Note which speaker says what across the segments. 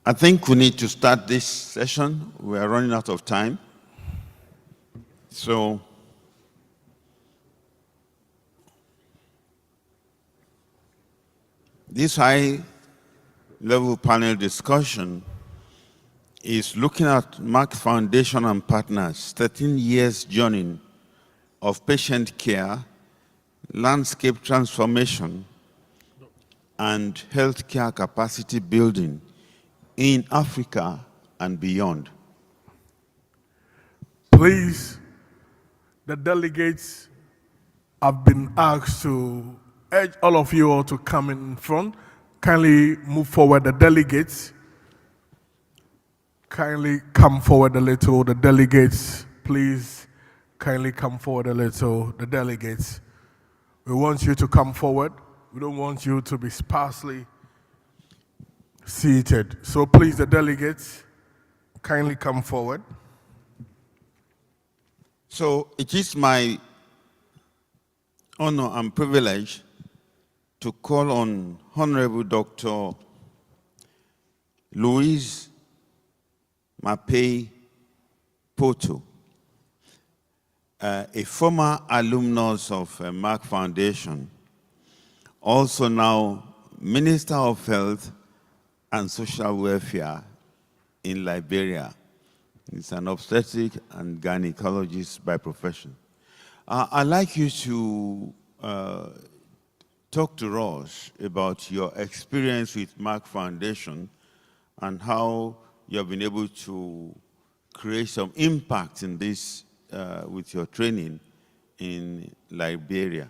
Speaker 1: I think we need to start this session. We are running out of time. So, this high-level panel discussion is looking at Merck Foundation and Partners' 13 years journey of patient care, landscape transformation, and healthcare capacity building in Africa and beyond.
Speaker 2: Please, the delegates have been asked to urge all of you all to come in front. Kindly move forward, the delegates. Kindly come forward a little, the delegates. Please, kindly come forward a little, the delegates. We want you to come forward. We don't want you to be sparsely seated. So please, the delegates, kindly come forward.
Speaker 1: So it is my honor and privilege to call on Honorable Dr. Louise Mapei Poto, a former alumnus of Merck Foundation, also now Minister of Health and Social Welfare in Liberia. He's an obstetric and gynecologist by profession. I'd like you to talk to Rasha about your experience with Merck Foundation and how you have been able to create some impact in this with your training in Liberia.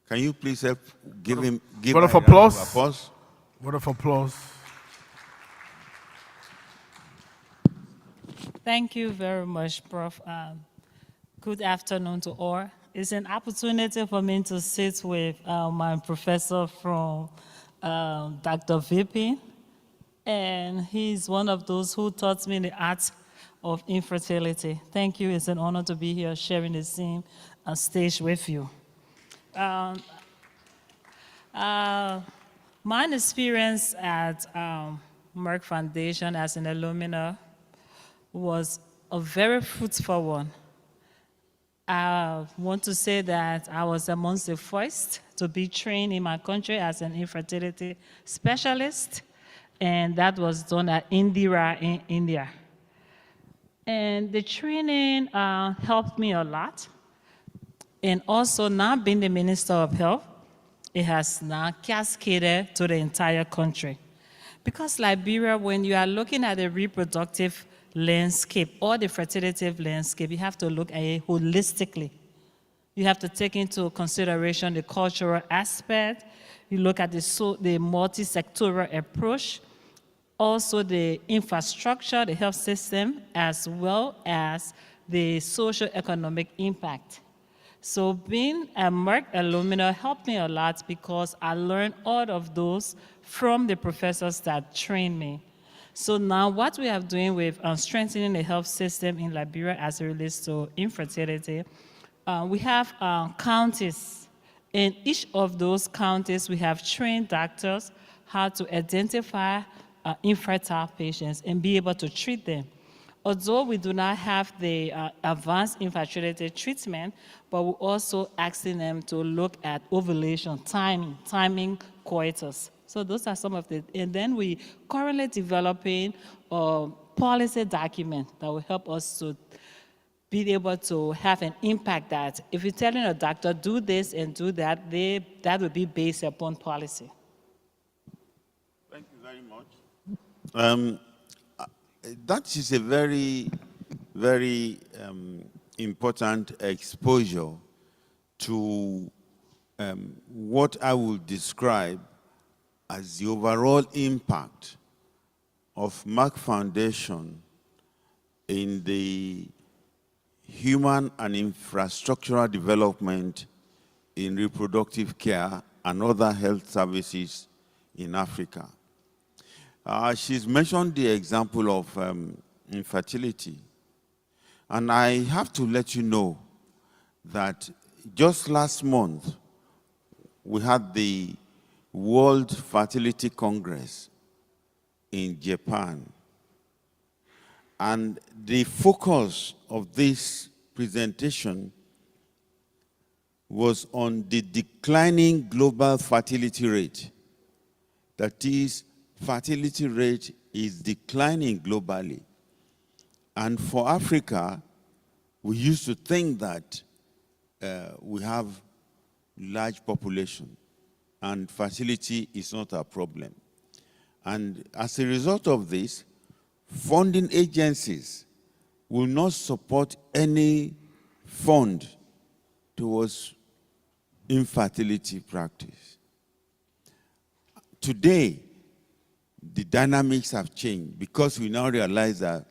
Speaker 1: Can you please help give him a round of applause?
Speaker 2: Word of applause.
Speaker 3: Thank you very much, Prof. Good afternoon to all. It's an opportunity for me to sit with my professor from Dr. VP, and he's one of those who taught me the art of infertility. Thank you. It's an honor to be here sharing the same stage with you. My experience at Merck Foundation as an alumna was a very fruitful one. I want to say that I was amongst the first to be trained in my country as an infertility specialist, and that was done at Indira in India. And the training helped me a lot. And also now being the Minister of Health, it has now cascaded to the entire country. Because Liberia, when you are looking at the reproductive landscape or the fertility landscape, you have to look at it holistically. You have to take into consideration the cultural aspect. You look at the multi-sectoral approach, also the infrastructure, the health system, as well as the socio-economic impact. So being a Merck alumna helped me a lot because I learned all of those from the professors that trained me. So now what we are doing with strengthening the health system in Liberia as it relates to infertility, we have counties. In each of those counties, we have trained doctors how to identify infertile patients and be able to treat them. Although we do not have the advanced infertility treatment, but we're also asking them to look at ovulation, timing coitus. So those are some of the, and then we currently developing a policy document that will help us to be able to have an impact that if you're telling a doctor, do this and do that, that will be based upon policy.
Speaker 1: Thank you very much. That is a very, very important exposure to what I will describe as the overall impact of Merck Foundation in the human and infrastructural development in reproductive care and other health services in Africa. She's mentioned the example of infertility. And I have to let you know that just last month, we had the World Fertility Congress in Japan. And the focus of this presentation was on the declining global fertility rate. That is, fertility rate is declining globally. And for Africa, we used to think that we have large population and fertility is not a problem. And as a result of this, funding agencies will not support any fund towards infertility practice. Today, the dynamics have changed because we now realize that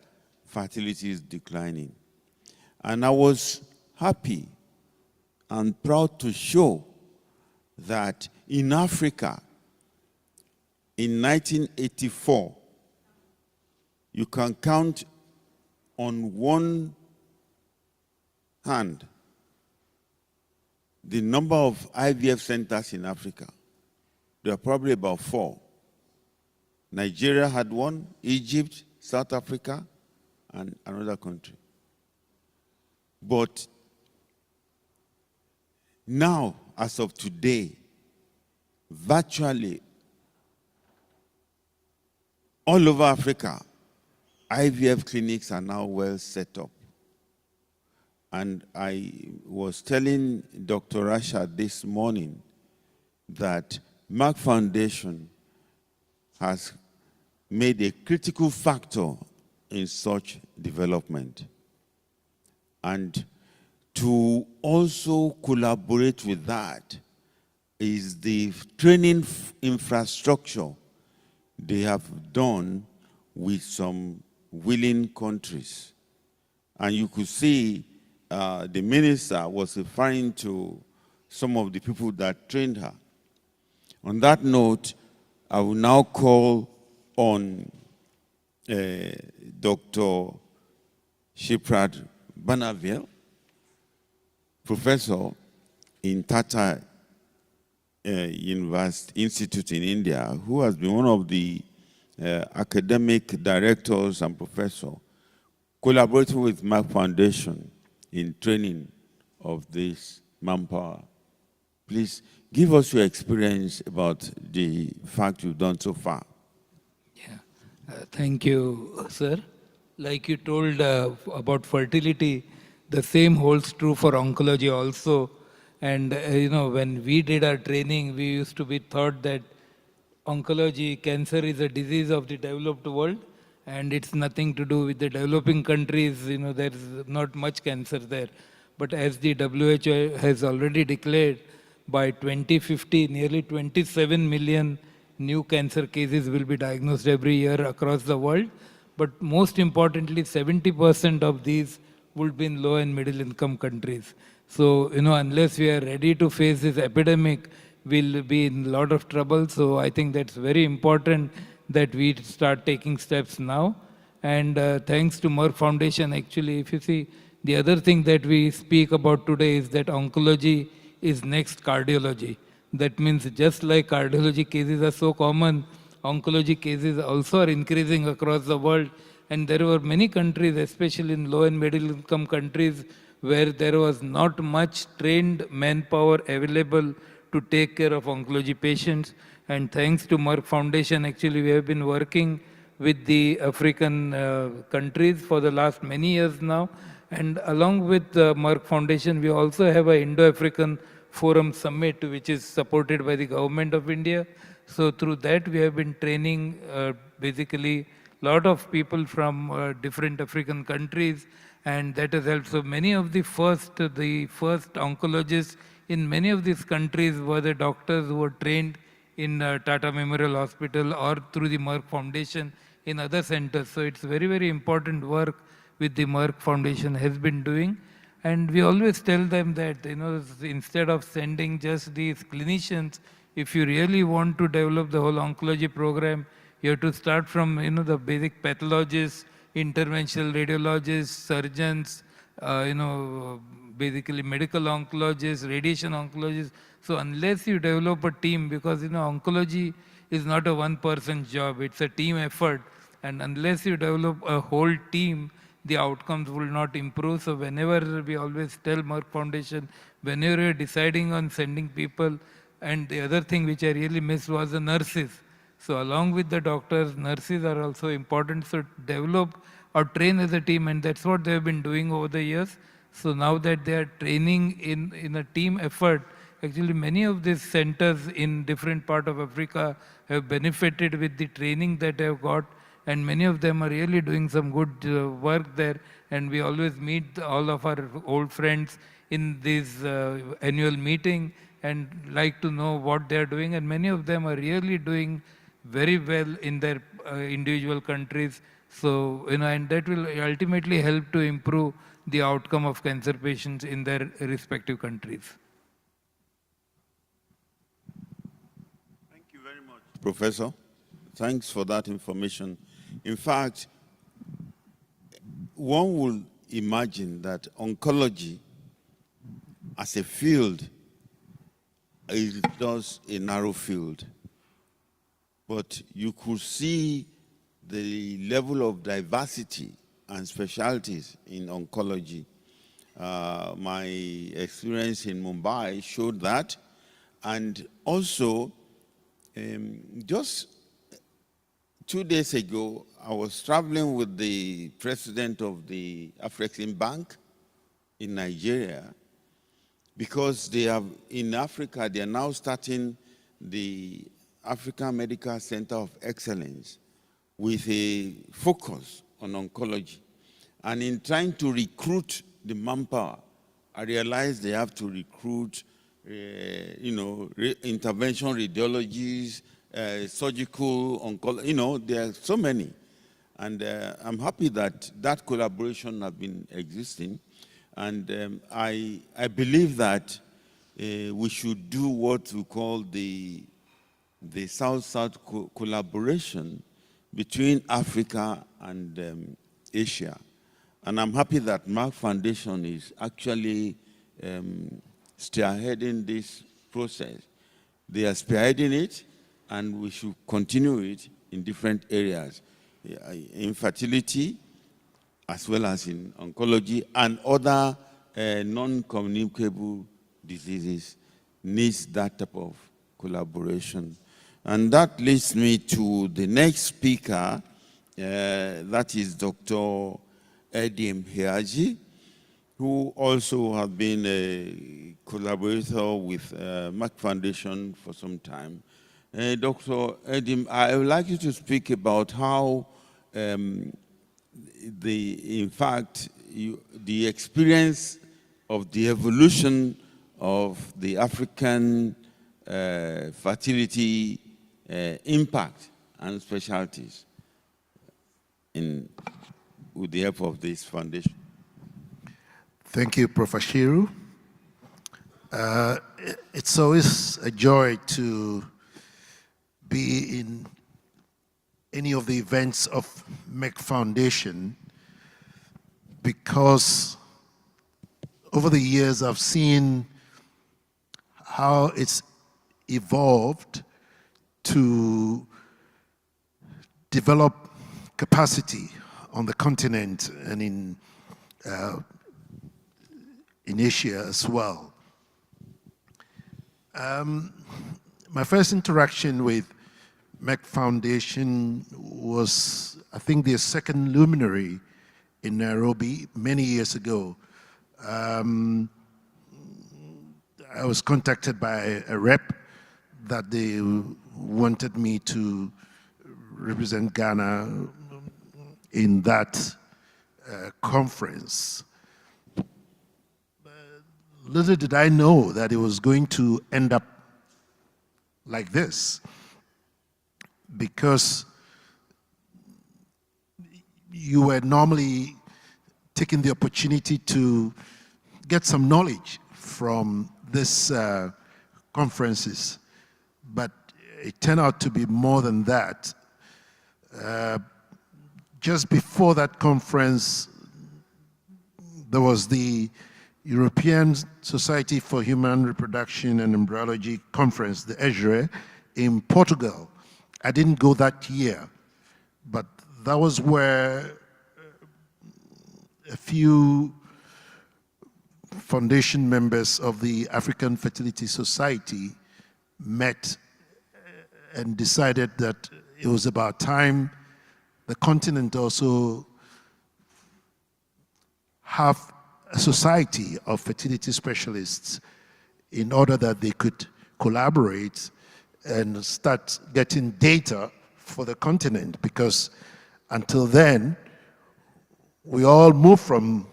Speaker 1: fertility is declining. And I was happy and proud to show that in Africa, in 1984, you can count on one hand the number of IVF centers in Africa. There are probably about 4. Nigeria had 1, Egypt, South Africa, and another country. But now, as of today, virtually all over Africa, IVF clinics are now well set up. And I was telling Dr. Rasha this morning that Merck Foundation has made a critical factor in such development. And to also collaborate with that is the training infrastructure they have done with some willing countries. And you could see the minister was referring to some of the people that trained her. On that note, I will now call on Dr. Shiprad Banaville, professor in Tata University Institute in India, who has been one of the academic directors and professors collaborating with Merck Foundation in training of this manpower. Please give us your experience about the fact you've done so far.
Speaker 4: Yeah, thank you, sir. Like you told about fertility, the same holds true for oncology also. And you know, when we did our training, we used to be taught that oncology, cancer is a disease of the developed world, and it's nothing to do with the developing countries. You know, there's not much cancer there. But as the WHO has already declared, by 2050, nearly 27 million new cancer cases will be diagnosed every year across the world. But most importantly, 70% of these would be in low and middle income countries. So, you know, unless we are ready to face this epidemic, we'll be in a lot of trouble. So I think that's very important that we start taking steps now. And thanks to Merck Foundation, actually, if you see, the other thing that we speak about today is that oncology is next cardiology. That means just like cardiology cases are so common, oncology cases also are increasing across the world. And there were many countries, especially in low and middle income countries, where there was not much trained manpower available to take care of oncology patients. And thanks to Merck Foundation, actually, we have been working with the African countries for the last many years now. And along with the Merck Foundation, we also have an Indo-African Forum Summit, which is supported by the government of India. So through that, we have been training basically a lot of people from different African countries, and that has helped. So many of the first oncologists in many of these countries were the doctors who were trained in Tata Memorial Hospital or through the Merck Foundation in other centers. So it's very, very important work with the Merck Foundation has been doing. And we always tell them that, you know, instead of sending just these clinicians, if you really want to develop the whole oncology program, you have to start from, you know, the basic pathologists, interventional radiologists, surgeons, basically medical oncologists, radiation oncologists. So unless you develop a team, because, you know, oncology is not a one-person job. It's a team effort. And unless you develop a whole team, the outcomes will not improve. So whenever we always tell Merck Foundation, whenever you're deciding on sending people, and the other thing which I really missed was the nurses. So along with the doctors, nurses are also important. So develop or train as a team, and that's what they've been doing over the years. So now that they are training in a team effort, actually many of these centers in different part of Africa have benefited with the training that they've got, and many of them are really doing some good work there. And we always meet all of our old friends in this annual meeting and like to know what they're doing, and many of them are really doing very well in their individual countries. So, and that will ultimately help to improve the outcome of cancer patients in their respective countries.
Speaker 1: Thank you very much, Professor. Thanks for that information. In fact, one would imagine that oncology as a field is just a narrow field. But you could see the level of diversity and specialties in oncology. My experience in Mumbai showed that. And also, just 2 days ago, I was traveling with the president of the Afrexim Bank in Nigeria, because they have, in Africa, they are now starting the African Medical Center of Excellence with a focus on oncology. And in trying to recruit the manpower, I realized they have to recruit, intervention radiologists, surgical oncology, there are so many. And I'm happy that that collaboration has been existing. And I believe that we should do what we call the South-South collaboration between Africa and Asia. And I'm happy that Merck Foundation is actually spearheading this process. They are spearheading it, and we should continue it in different areas. Infertility, as well as in oncology, and other non-communicable diseases needs that type of collaboration. And that leads me to the next speaker, that is Dr. Edim Hiaji, who also has been a collaborator with Merck Foundation for some time. Dr. Edim, I would like you to speak about how the experience of the evolution of the African fertility impact and specialties with the help of this foundation.
Speaker 5: Thank you, Prof. Ashiru. It's always a joy to be in any of the events of Merck Foundation, because over the years I've seen how it's evolved to develop capacity on the continent and in Asia as well. My first interaction with Merck Foundation was, I think, their second luminary in Nairobi many years ago. I was contacted by a rep that they wanted me to represent Ghana in that conference. Little did I know that it was going to end up like this, because you were normally taking the opportunity to get some knowledge from these conferences, but it turned out to be more than that. Just before that conference, there was the European Society for Human Reproduction and Embryology Conference, the ESRE, in Portugal. I didn't go that year, but that was where a few foundation members of the African Fertility Society met and decided that it was about time the continent also have a society of fertility specialists in order that they could collaborate and start getting data for the continent, because until then, we all move from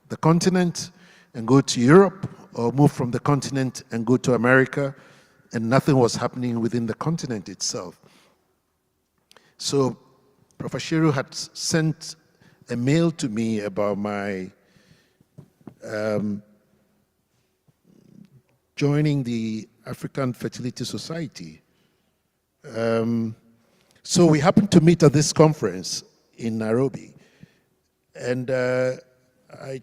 Speaker 5: the continent and go to Europe, or move from the continent and go to America, and nothing was happening within the continent itself. So Prof. Ashiru had sent a mail to me about my joining the African Fertility Society. So we happened to meet at this conference in Nairobi. And I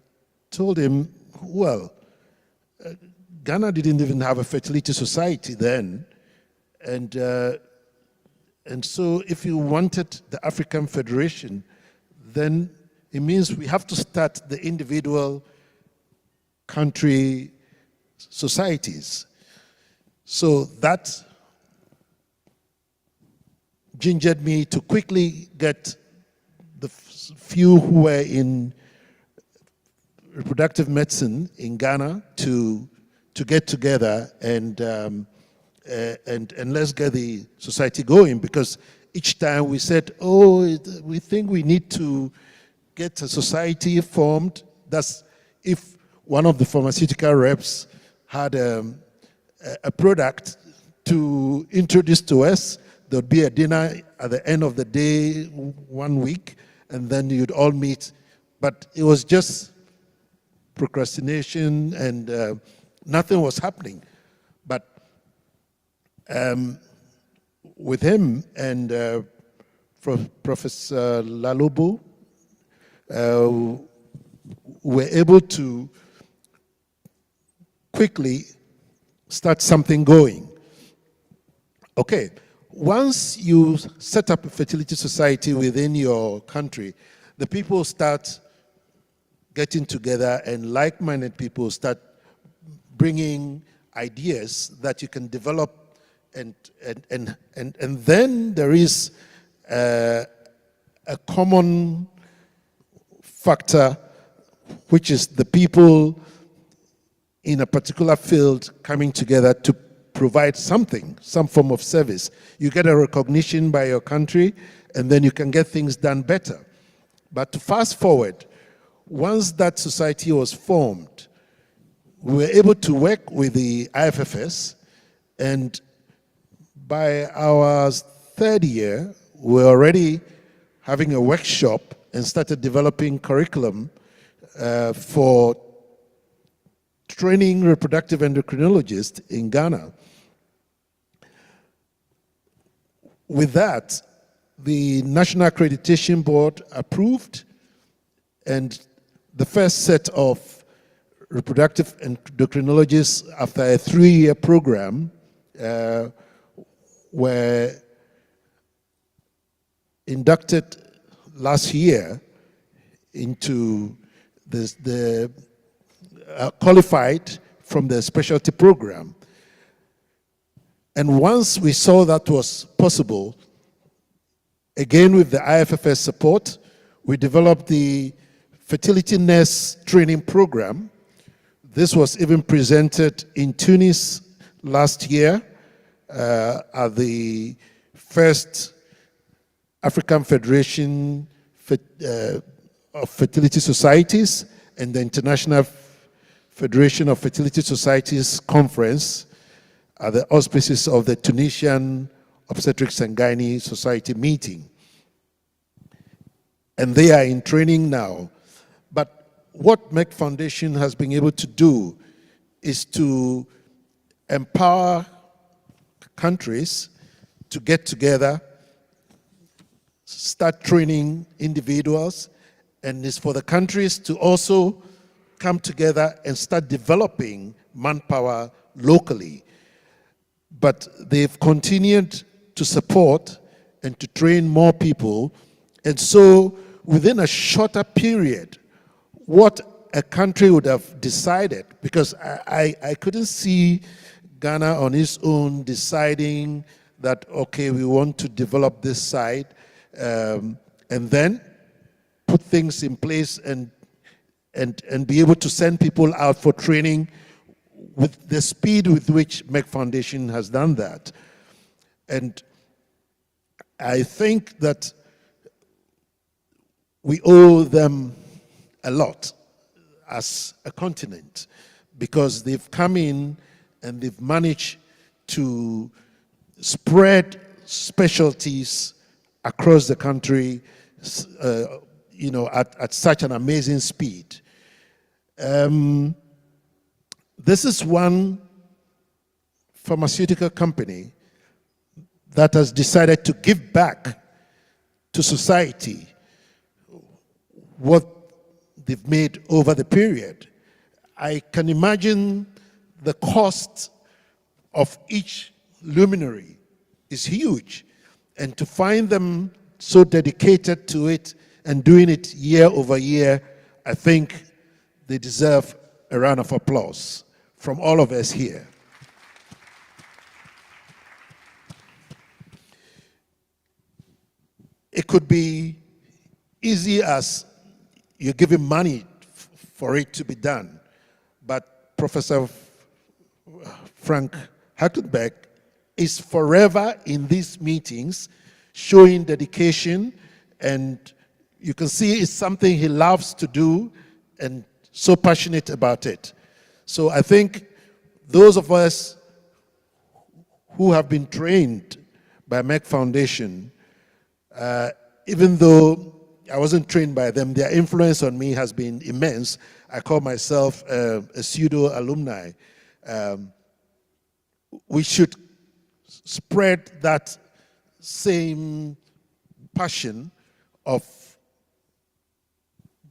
Speaker 5: told him, well, Ghana didn't even have a fertility society then. And so if you wanted the African Federation, then it means we have to start the individual country societies. So that gingered me to quickly get the few who were in reproductive medicine in Ghana to get together and let's get the society going, because each time we said, oh, we think we need to get a society formed. That's if one of the pharmaceutical reps had a product to introduce to us, there'd be a dinner at the end of the day, 1 week, and then you'd all meet. But it was just procrastination and nothing was happening. But with him and Professor Lalobo, we're able to quickly start something going. Okay, once you set up a fertility society within your country, the people start getting together and like-minded people start bringing ideas that you can develop, and then there is a common factor, which is the people in a particular field coming together to provide something, some form of service. You get a recognition by your country, and then you can get things done better. But to fast forward, once that society was formed, we were able to work with the IFFS, and by our third year, we were already having a workshop and started developing curriculum for training reproductive endocrinologists in Ghana. With that, the National Accreditation Board approved, and the first set of reproductive endocrinologists after a 3-year program were inducted last year into the qualified from the specialty program. And once we saw that was possible, again with the IFFS support, we developed the fertility nurse training program. This was even presented in Tunis last year at the first African Federation of Fertility Societies and the International Federation of Fertility Societies Conference at the auspices of the Tunisian Obstetrics and Gynae Society meeting. And they are in training now. But what Merck Foundation has been able to do is to empower countries to get together, start training individuals, and it's for the countries to also come together and start developing manpower locally. But they've continued to support and to train more people. And so within a shorter period, what a country would have decided, because I couldn't see Ghana on its own deciding that, okay, we want to develop this side, and then put things in place and be able to send people out for training with the speed with which Merck Foundation has done that. And I think that we owe them a lot as a continent, because they've come in and they've managed to spread specialties across the country, you know, at such an amazing speed. This is one pharmaceutical company that has decided to give back to society what they've made over the period. I can imagine the cost of each luminary is huge, and to find them so dedicated to it and doing it year over year, I think they deserve a round of applause from all of us here. It could be easy as you're giving money for it to be done, but Professor Frank Hackenberg is forever in these meetings showing dedication, and you can see it's something he loves to do and so passionate about it. So I think those of us who have been trained by Merck Foundation, even though I wasn't trained by them, their influence on me has been immense. I call myself a pseudo-alumni. We should spread that same passion of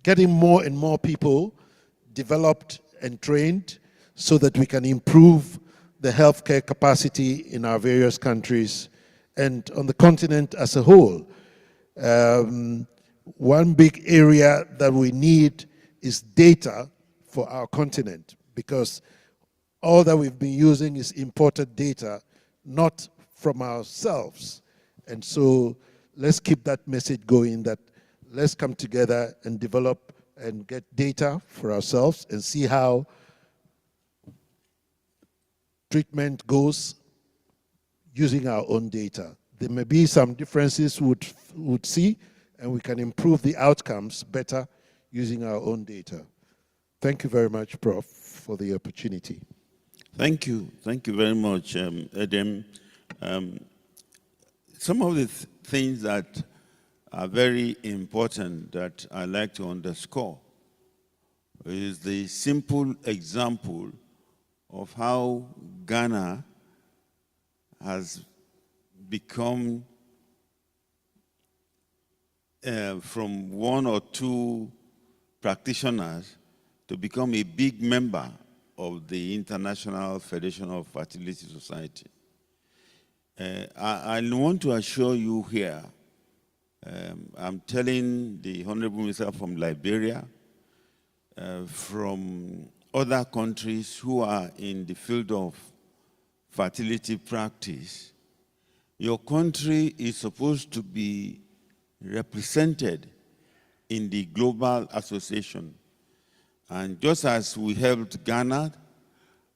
Speaker 5: getting more and more people developed and trained so that we can improve the healthcare capacity in our various countries and on the continent as a whole. One big area that we need is data for our continent, because all that we've been using is imported data, not from ourselves. And so let's keep that message going, that let's come together and develop and get data for ourselves and see how treatment goes using our own data. There may be some differences would see, and we can improve the outcomes better using our own data. Thank you very much, Prof, for the opportunity.
Speaker 1: Thank you. Thank you very much, Edem. Some of the things that are very important that I like to underscore is the simple example of how Ghana has become from one or two practitioners to become a big member of the International Federation of Fertility Society. I want to assure you here, I'm telling the Honorable Minister from Liberia, from other countries who are in the field of fertility practice, your country is supposed to be represented in the global association. And just as we helped Ghana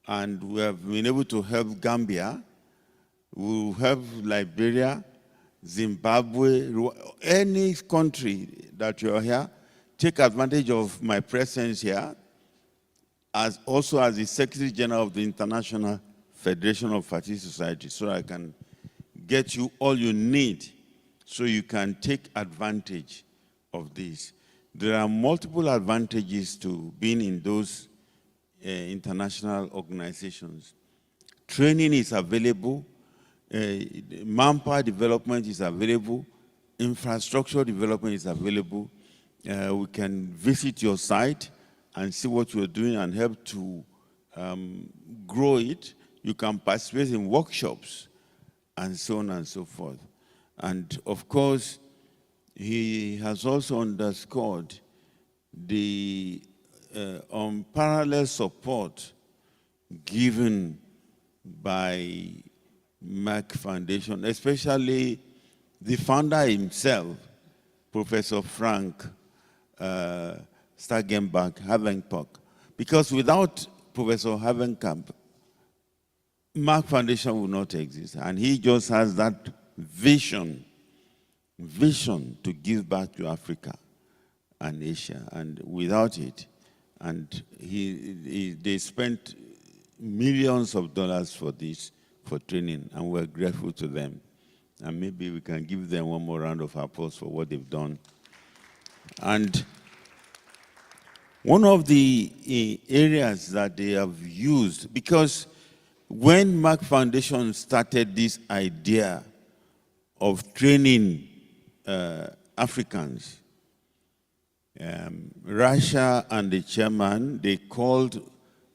Speaker 1: and we have been able to help Gambia, we will help Liberia, Zimbabwe, any country that you are here, take advantage of my presence here, as also as the Secretary General of the International Federation of Fertility Society, so I can get you all you need so you can take advantage of this. There are multiple advantages to being in those international organizations. Training is available, manpower development is available, infrastructure development is available. We can visit your site and see what you're doing and help to grow it. You can participate in workshops and so on and so forth. And of course, he has also underscored the unparalleled support given by Merck Foundation, especially the founder himself, Professor Frank Stangenberg-Haverkamp. Because without Professor Haverkamp, Merck Foundation would not exist. And he just has that vision to give back to Africa and Asia. And without it, and they spent millions of dollars for this, for training, and we're grateful to them. And maybe we can give them one more round of applause for what they've done. And one of the areas that they have used, because when Merck Foundation started this idea of training Africans, Rasha and the chairman, they pulled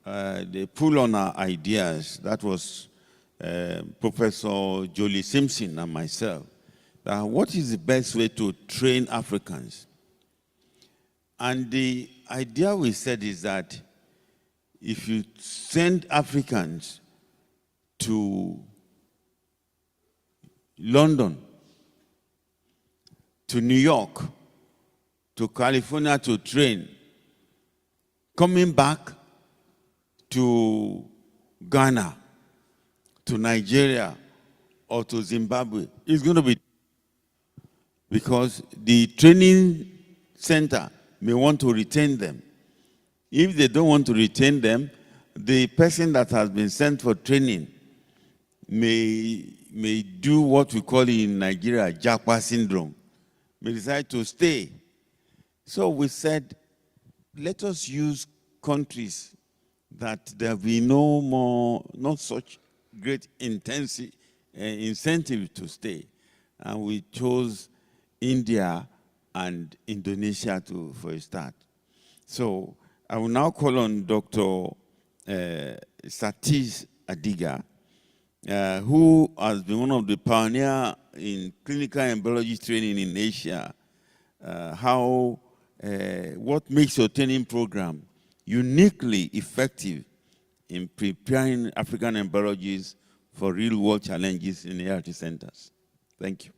Speaker 1: on our ideas. That was Professor Jolie Simpson and myself. What is the best way to train Africans? And the idea we said is that if you send Africans to London, to New York, to California to train, coming back to Ghana, to Nigeria, or to Zimbabwe, it's going to be, because the training center may want to retain them. If they don't want to retain them, the person that has been sent for training may do what we call in Nigeria, Japa syndrome, may decide to stay. So we said, let us use countries that there will be not such great incentive to stay. And we chose India and Indonesia for a start. So I will now call on Dr. Trustees Adiga, who has been one of the pioneers in clinical embryology training in Asia. What makes your training program uniquely effective in preparing African embryologists for real-world challenges in ART centers? Thank you.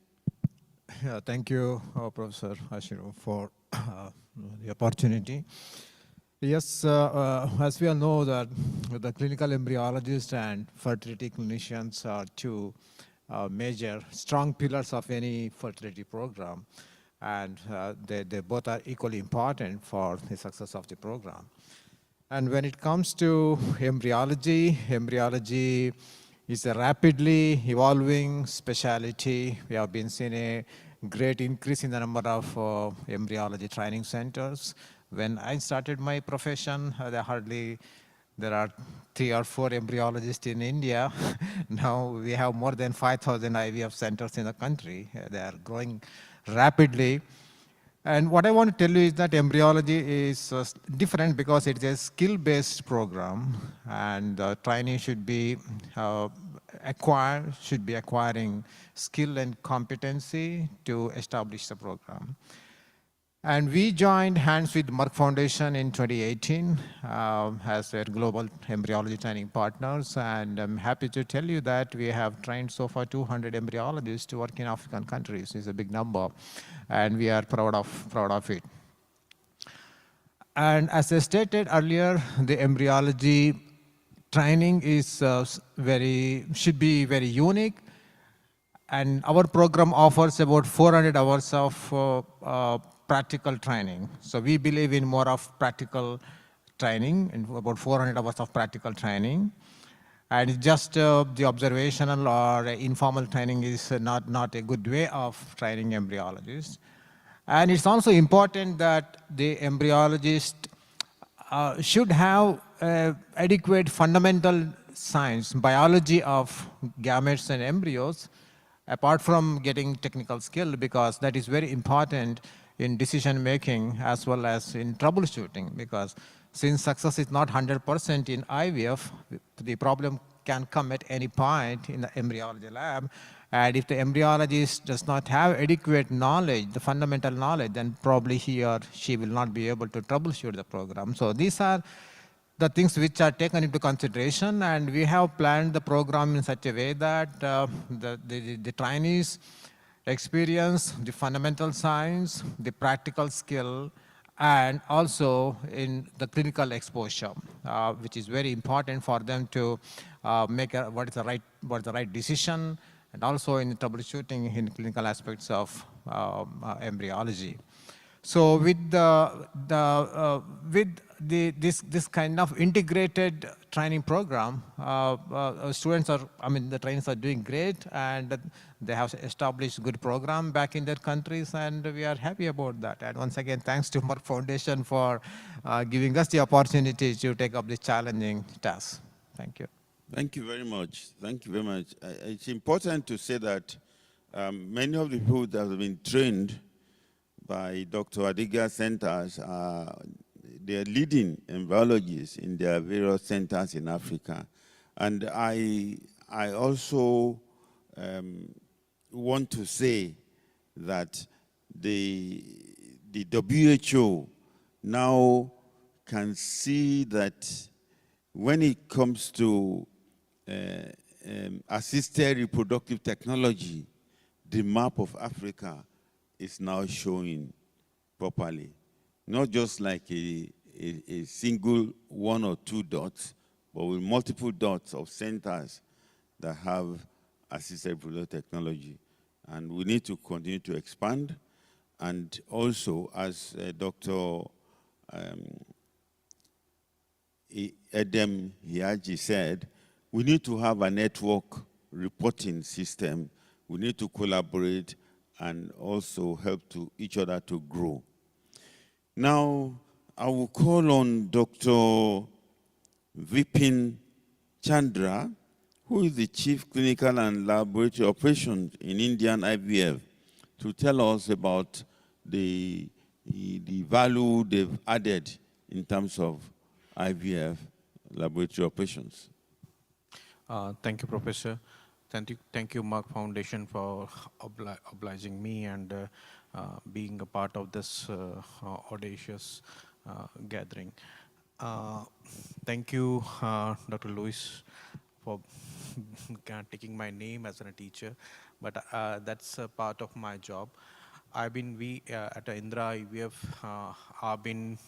Speaker 6: Yeah, thank you, Professor Ashiru, for the opportunity. Yes, as we all know that the clinical embryologists and fertility clinicians are two major strong pillars of any fertility program, and they both are equally important for the success of the program. And when it comes to embryology is a rapidly evolving specialty. We have been seeing a great increase in the number of embryology training centers. When I started my profession, there are 3 or 4 embryologists in India. Now we have more than 5,000 IVF centers in the country. They are growing rapidly. And what I want to tell you is that embryology is different because it is a skill-based program, and training should be acquiring skill and competency to establish the program. And we joined hands with Merck Foundation in 2018 as their global embryology training partners, and I'm happy to tell you that we have trained so far 200 embryologists to work in African countries. It's a big number, and we are proud of it. And as I stated earlier, the embryology training is should be very unique, and our program offers about 400 hours of practical training. So we believe in more of practical training, and about 400 hours of practical training. And just the observational or informal training is not a good way of training embryologists. And it's also important that the embryologist should have adequate fundamental science, biology of gametes and embryos, apart from getting technical skill, because that is very important in decision making as well as in troubleshooting, because since success is not 100% in IVF, the problem can come at any point in the embryology lab, And if the embryologist does not have adequate knowledge, the fundamental knowledge, then probably he or she will not be able to troubleshoot the program. So these are the things which are taken into consideration, and we have planned the program in such a way that the trainees experience the fundamental science, the practical skill, and also in the clinical exposure, which is very important for them to make what is the right decision, and also in troubleshooting in clinical aspects of embryology. So with this kind of integrated training program, students are, the trainers are doing great, and they have established good program back in their countries, and we are happy about that. And once again, thanks to Merck Foundation for giving us the opportunity to take up this challenging task. Thank you.
Speaker 1: Thank you very much. Thank you very much. It's important to say that many of the people that have been trained by Dr. Adiga's centers, they are leading embryologists in their various centers in Africa. And I also want to say that the WHO now can see that when it comes to assisted reproductive technology, the map of Africa is now showing properly. Not just like a single one or two dots, but with multiple dots of centers that have assisted reproductive technology. And we need to continue to expand. And also, as Dr. Edem Hiaji said, we need to have a network reporting system. We need to collaborate and also help to each other to grow. Now, I will call on Dr. Vipin Chandra, who is the Chief Clinical and Laboratory Operations in Indian IVF, to tell us about the value they've added in terms of IVF laboratory operations.
Speaker 7: Thank you, Professor. Thank you, Merck Foundation, for obliging me and being a part of this audacious gathering. Thank you, Dr. Lewis, for taking my name as a teacher, but that's a part of my job. At Indra IVF have been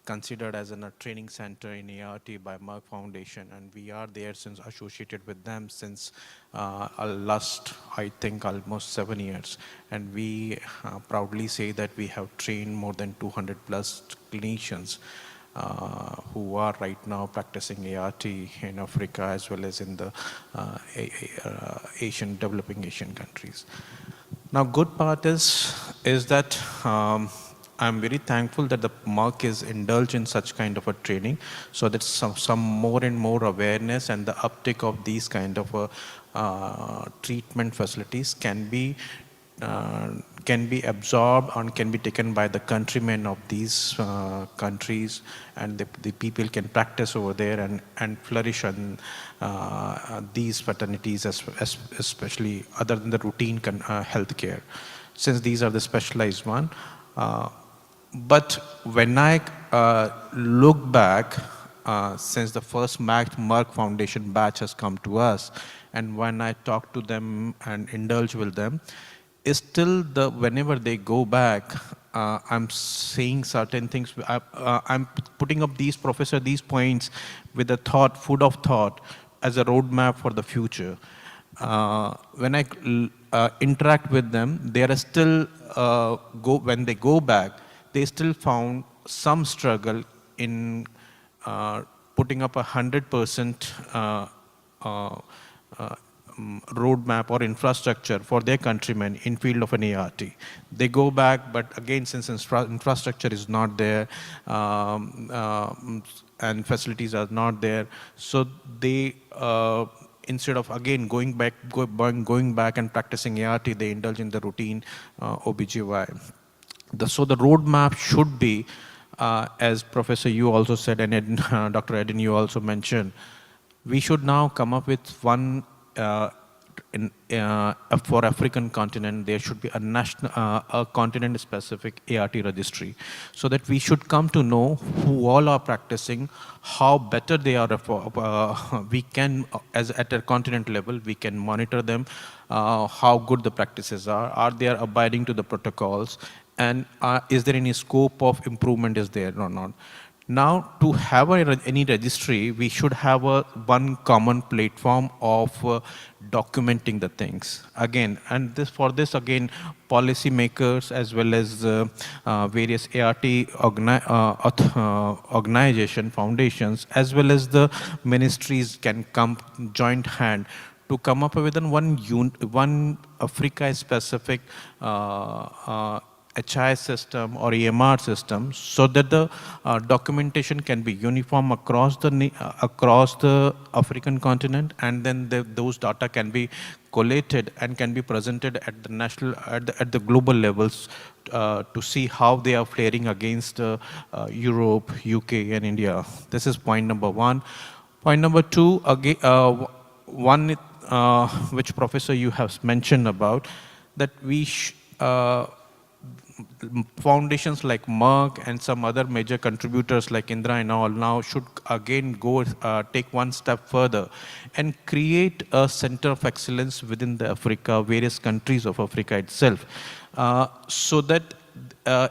Speaker 7: considered as a training center in ART by Merck Foundation, and we are there since associated with them since last, I think, almost 7 years. And we proudly say that we have trained more than 200 plus clinicians who are right now practicing ART in Africa as well as in the developing Asian countries. Now, good part is that I'm very thankful that the Merck is indulged in such kind of a training, so that some more and more awareness and the uptake of these kind of treatment facilities can be absorbed and can be taken by the countrymen of these countries, and the people can practice over there and flourish on these fraternities, especially other than the routine healthcare, since these are the specialized one. But when I look back, since the first Merck Foundation batch has come to us, and when I talk to them and indulge with them, is still whenever they go back, I'm saying certain things. I'm putting up these points with a thought, food of thought, as a roadmap for the future. When I interact with them, they are still when they go back, they still found some struggle in putting up 100% roadmap or infrastructure for their countrymen in field of an ART. They go back, but again, since infrastructure is not there and facilities are not there, so they instead of again going back and practicing ART, they indulge in the routine OBGY. So the roadmap should be, as Professor you also said, and Dr. Eden you also mentioned, we should now come up with one for African continent, there should be a national, a continent-specific ART registry, so that we should come to know who all are practicing, how better they are. We can, as at a continent level, we can monitor them, how good the practices are they abiding to the protocols, and is there any scope of improvement is there or not. Now, to have any registry, we should have one common platform of documenting the things. Again, and for this again, policymakers as well as various ART organization, foundations, as well as the ministries can come joint hand to come up with one Africa-specific HI system or EMR system, so that the documentation can be uniform across the African continent, and then those data can be collated and can be presented at the national, at the global levels to see how they are faring against Europe, UK, and India. This is point number one. Point number two, again, one which Professor you have mentioned about, that we foundations like Merck and some other major contributors like Indra and all now should again go take one step further and create a center of excellence within the Africa, various countries of Africa itself, so that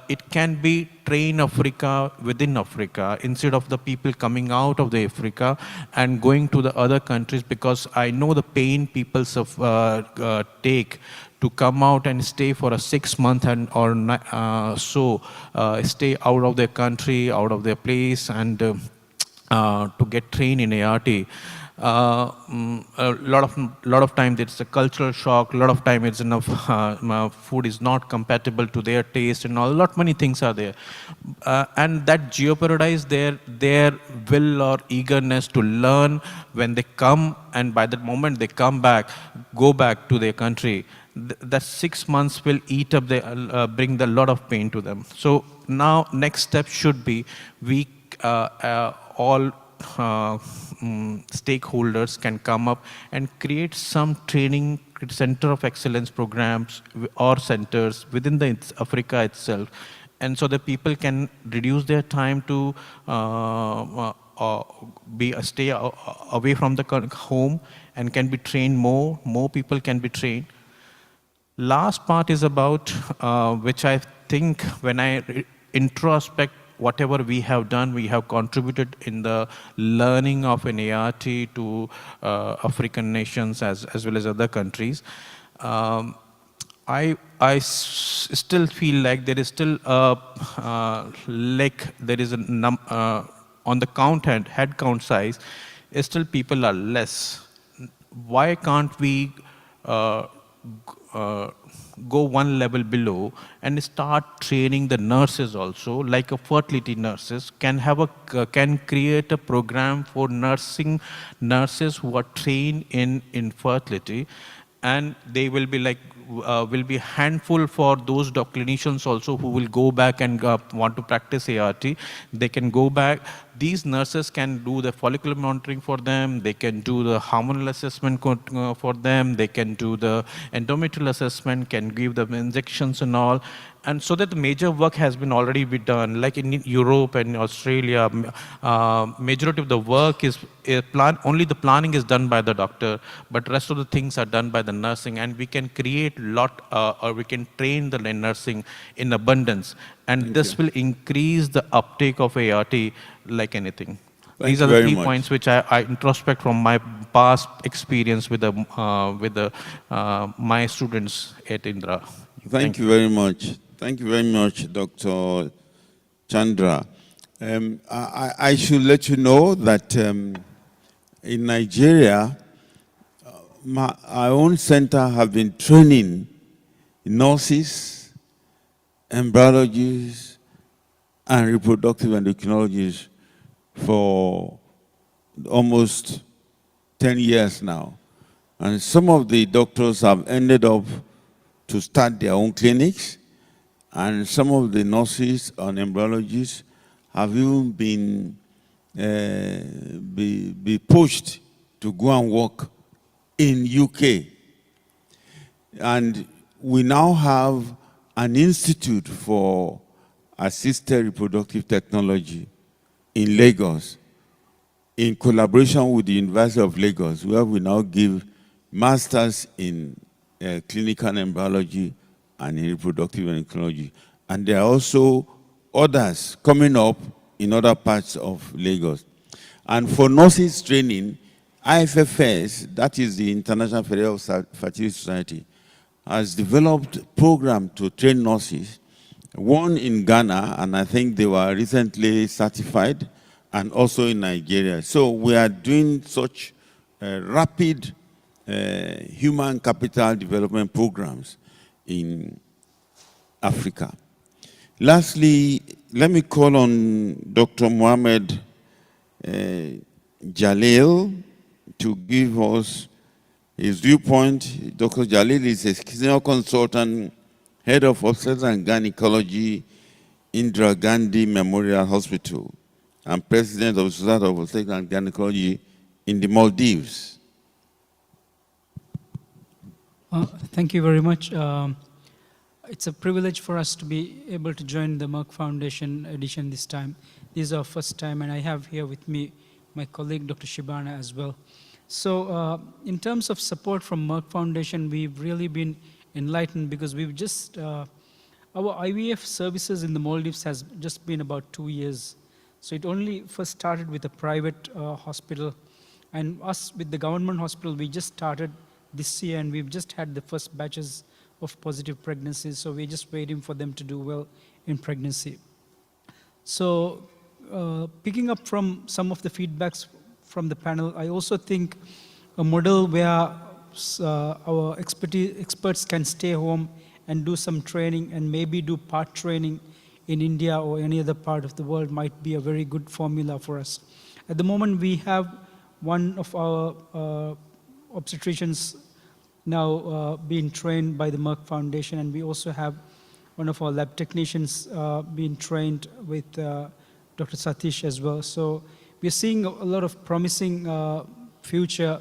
Speaker 7: it can be train Africa within Africa instead of the people coming out of the Africa and going to the other countries, because I know the pain people take to come out and stay for a 6 month or so, stay out of their country, out of their place, and to get trained in ART. A lot of times it's a cultural shock. A lot of time it's enough food is not compatible to their taste, and a lot many things are there, and that jeopardize their will or eagerness to learn when they come, and by the moment they go back to their country, that 6 months will eat up, bring a lot of pain to them. So now next step should be we all stakeholders can come up and create some training center of excellence programs or centers within the Africa itself, and so that people can reduce their time to stay away from the home and can be trained more people can be trained. Last part is about which I think when I introspect whatever we have done, we have contributed in the learning of an ART to African nations as well as other countries. I still feel like there is still there is a on the head count size, still people are less. Why can't we go one level below and start training the nurses also, like a fertility nurses can create a program for nurses who are trained in fertility, and they will be like will be handful for those clinicians also who will go back and want to practice ART. They can go back. These nurses can do the follicular monitoring for them. They can do the hormonal assessment for them. They can do the endometrial assessment, can give them injections and all. And so that the major work has been already been done. Like in Europe and Australia, majority of the work is only the planning is done by the doctor, but rest of the things are done by the nursing. And we can create or we can train the nursing in abundance. And this will increase the uptake of ART like anything. These are the 3 points which I introspect from my past experience with my students at Indra.
Speaker 1: Thank you very much. Thank you very much, Dr. Chandra. I should let you know that in Nigeria, our own center have been training nurses, embryologists, and reproductive endocrinologists for almost 10 years now. And some of the doctors have ended up to start their own clinics, and some of the nurses and embryologists have even been be pushed to go and work in UK And we now have an institute for assisted reproductive technology in Lagos, in collaboration with the University of Lagos, where we now give masters in clinical embryology and in reproductive endocrinology. And there are also others coming up in other parts of Lagos. And for nurses training, IFFS, that is the International Federation of Fertility Society, has developed a program to train nurses, one in Ghana, and I think they were recently certified, and also in Nigeria. So we are doing such rapid human capital development programs in Africa. Lastly, let me call on Dr. Mohamed Jalil to give us his viewpoint. Dr. Jalil is a senior consultant, head of obstetrics and gynecology, Indira Gandhi Memorial Hospital, and president of the Society of Obstetrics and Gynecology in the Maldives.
Speaker 8: Thank you very much. It's a privilege for us to be able to join the Merck Foundation edition this time. This is our first time, and I have here with me my colleague, Dr. Shibana, as well. So in terms of support from Merck Foundation, we've really been enlightened because we've just, our IVF services in the Maldives has just been about 2 years. So it only first started with a private hospital, and us with the government hospital, we just started this year, and we've just had the first batches of positive pregnancies, so we're just waiting for them to do well in pregnancy. So picking up from some of the feedbacks from the panel, I also think a model where our experts can stay home and do some training and maybe do part training in India or any other part of the world might be a very good formula for us. At the moment, we have one of our obstetricians now being trained by the Merck Foundation, and we also have one of our lab technicians being trained with Dr. Satish as well. So we're seeing a lot of promising future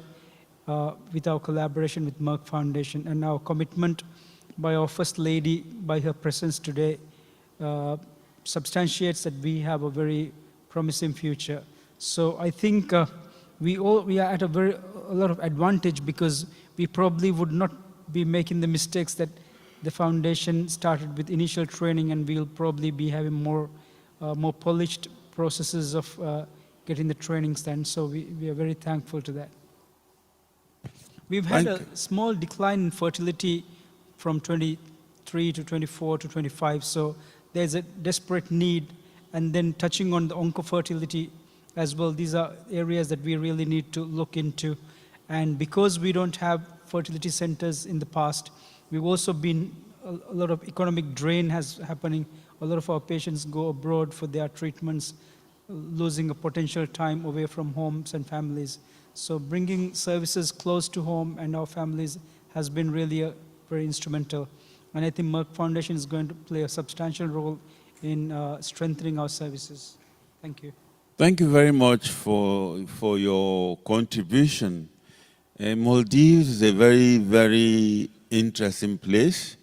Speaker 8: with our collaboration with Merck Foundation, and our commitment by our First Lady, by her presence today, substantiates that we have a very promising future. So I think we are at a lot of advantage because we probably would not be making the mistakes that the foundation started with initial training, and we'll probably be having more polished processes of getting the trainings done. So we are very thankful to that. We've had a small decline in fertility from 23 to 24 to 25. So there's a desperate need. And then touching on the oncofertility as well, these are areas that we really need to look into. And because we don't have fertility centers in the past, we've also been, a lot of economic drain has happening. A lot of our patients go abroad for their treatments, losing a potential time away from homes and families. So bringing services close to home and our families has been really very instrumental. And I think Merck Foundation is going to play a substantial role in strengthening our services. Thank you.
Speaker 1: Thank you very much for your contribution. Maldives is a very, very interesting place.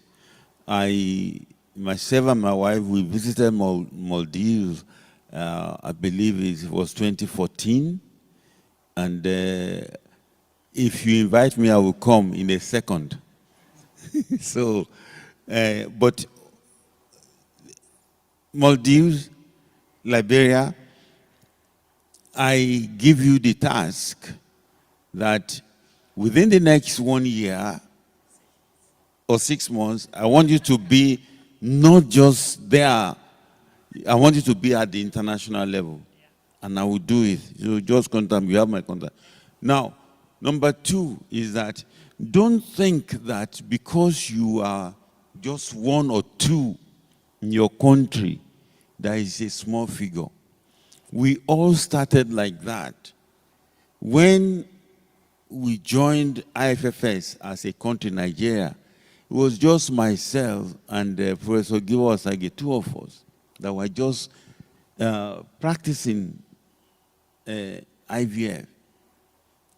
Speaker 1: Myself and my wife, we visited Maldives, I believe it was 2014. And if you invite me, I will come in a second. So, but Maldives, Liberia, I give you the task that within the next 1 year or 6 months, I want you to be not just there, I want you to be at the international level. And I will do it. So just contact me, you have my contact. Now, number 2 is that don't think that because you are just 1 or 2 in your country, that is a small figure. We all started like that. When we joined IFFS as a country, Nigeria, it was just myself and Professor Giwa Asage, 2 of us, that were just practicing IVF.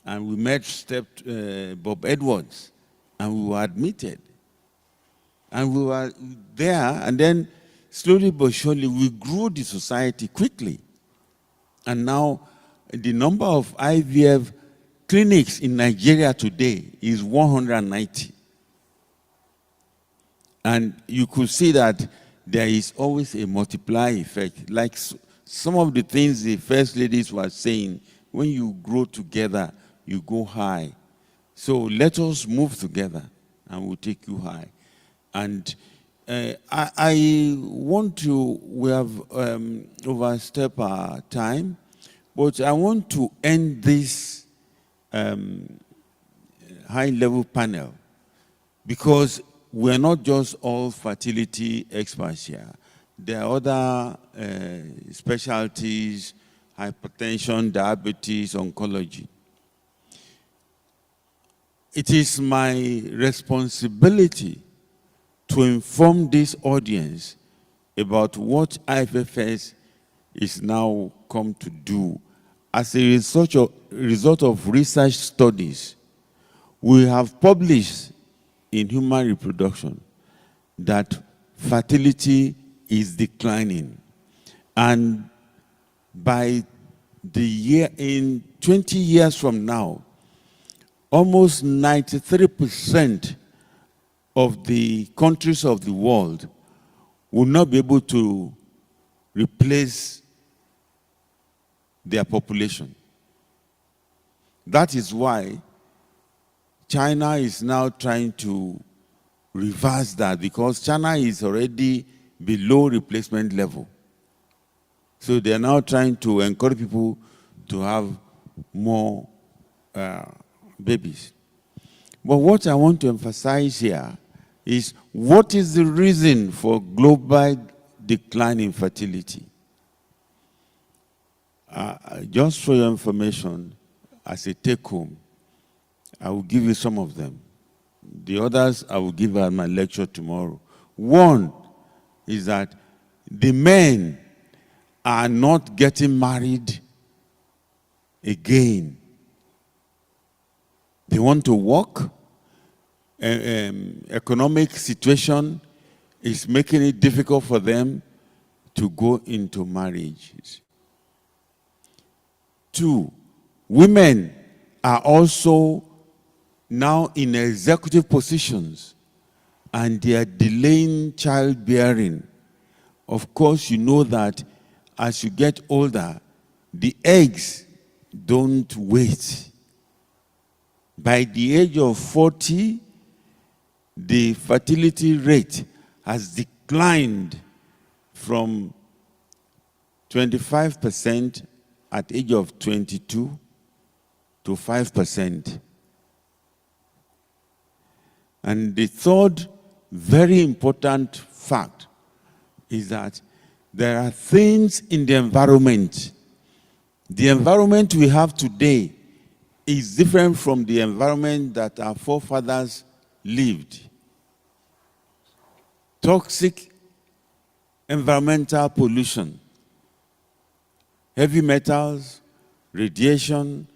Speaker 1: And we met Bob Edwards and we were admitted. And we were there, and then slowly but surely we grew the society quickly. And now the number of IVF clinics in Nigeria today is 190. And you could see that there is always a multiplier effect. Like some of the things the first ladies were saying, when you grow together, you go high. So let us move together and we'll take you high. And I want to, we have overstepped our time, but I want to end this high-level panel because we're not just all fertility experts here. There are other specialties, hypertension, diabetes, oncology. It is my responsibility to inform this audience about what IFFS is now come to do. As a result of research studies, we have published in Human Reproduction that fertility is declining. And by the year, in 20 years from now, almost 93% of the countries of the world will not be able to replace their population. That is why China is now trying to reverse that because China is already below replacement level. So they are now trying to encourage people to have more babies. But what I want to emphasize here is what is the reason for global decline in fertility? Just for your information, as a take-home, I will give you some of them. The others I will give at my lecture tomorrow. One is that the men are not getting married again. They want to work. Economic situation is making it difficult for them to go into marriages. Two, women are also now in executive positions and they are delaying childbearing. Of course, you know that as you get older, the eggs don't wait. By the age of 40, the fertility rate has declined from 25% at age of 22 to 5%. And the third very important fact is that there are things in the environment. The environment we have today is different from the environment that our forefathers lived. Toxic environmental pollution, heavy metals, radiation,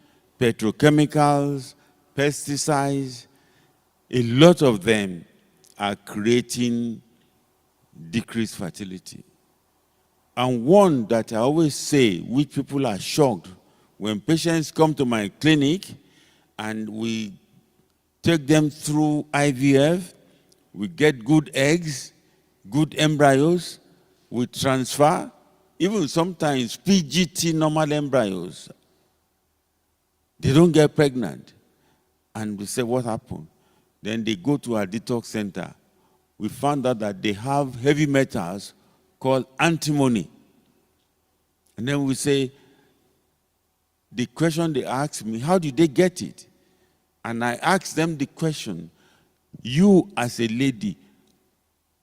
Speaker 1: petrochemicals, pesticides, a lot of them are creating decreased fertility. And one that I always say, which people are shocked, when patients come to my clinic and we take them through IVF, we get good eggs, good embryos, we transfer, even sometimes PGT normal embryos. They don't get pregnant. And we say, what happened? Then they go to our detox center. We found out that they have heavy metals called antimony. And then we say, the question they ask me, how did they get it? And I ask them the question, you as a lady,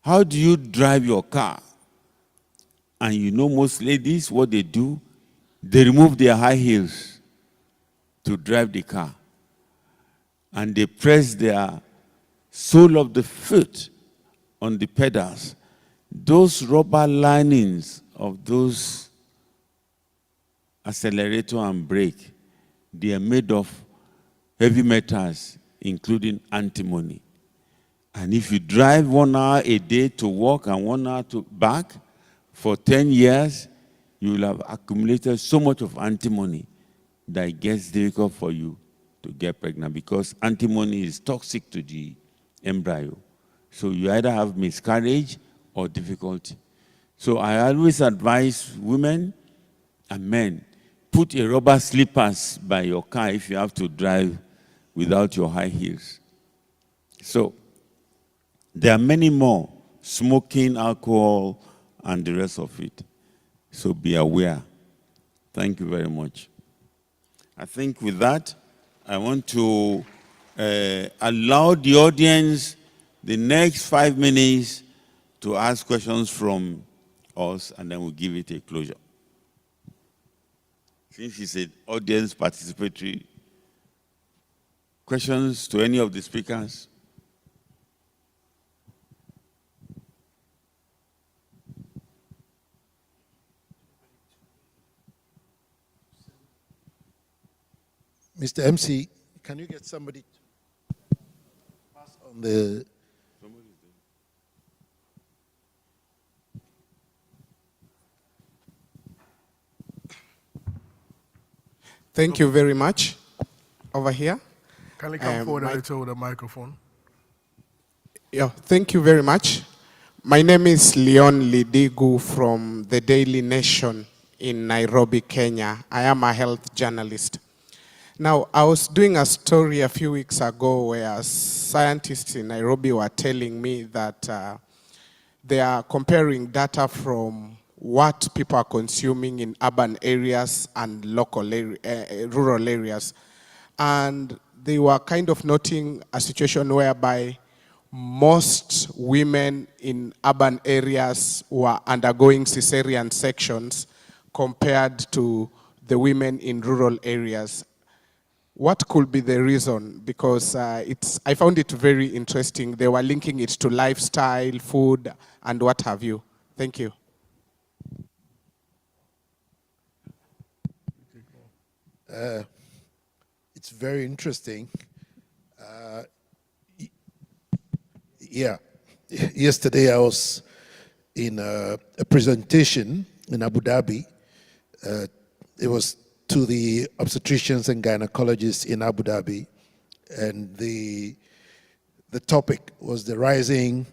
Speaker 1: how do you drive your car? And you know most ladies, what they do, they remove their high heels to drive the car. And they press their sole of the foot on the pedals. Those rubber linings of those accelerator and brake, they are made of heavy metals, including antimony. And if you drive 1 hour a day to work and 1 hour to back for 10 years, you will have accumulated so much of antimony that it gets difficult for you to get pregnant, because antimony is toxic to the embryo. So you either have miscarriage or difficulty. So I always advise women and men, put a rubber slippers by your car if you have to drive without your high heels. So there are many more: smoking, alcohol, and the rest of it. So be aware. Thank you very much. I think with that, I want to allow the audience the next 5 minutes to ask questions from us, and then we'll give it a closure. Since it's an audience participatory, questions to any of the speakers?
Speaker 5: Mr. MC, can you get somebody to pass on the...
Speaker 9: Thank you very much. Over here.
Speaker 2: Can you come forward a little with the microphone?
Speaker 9: Yeah, thank you very much. My name is Leon Lidigu from the Daily Nation in Nairobi, Kenya. I am a health journalist. Now, I was doing a story a few weeks ago where scientists in Nairobi were telling me that they are comparing data from what people are consuming in urban areas and rural areas. And they were kind of noting a situation whereby most women in urban areas were undergoing cesarean sections compared to the women in rural areas. What could be the reason? Because I found it very interesting. They were linking it to lifestyle, food, and what have you. Thank you.
Speaker 5: It's very interesting. Yeah, yesterday I was in a presentation in Abu Dhabi. It was to the obstetricians and gynecologists in Abu Dhabi, and the topic was the rising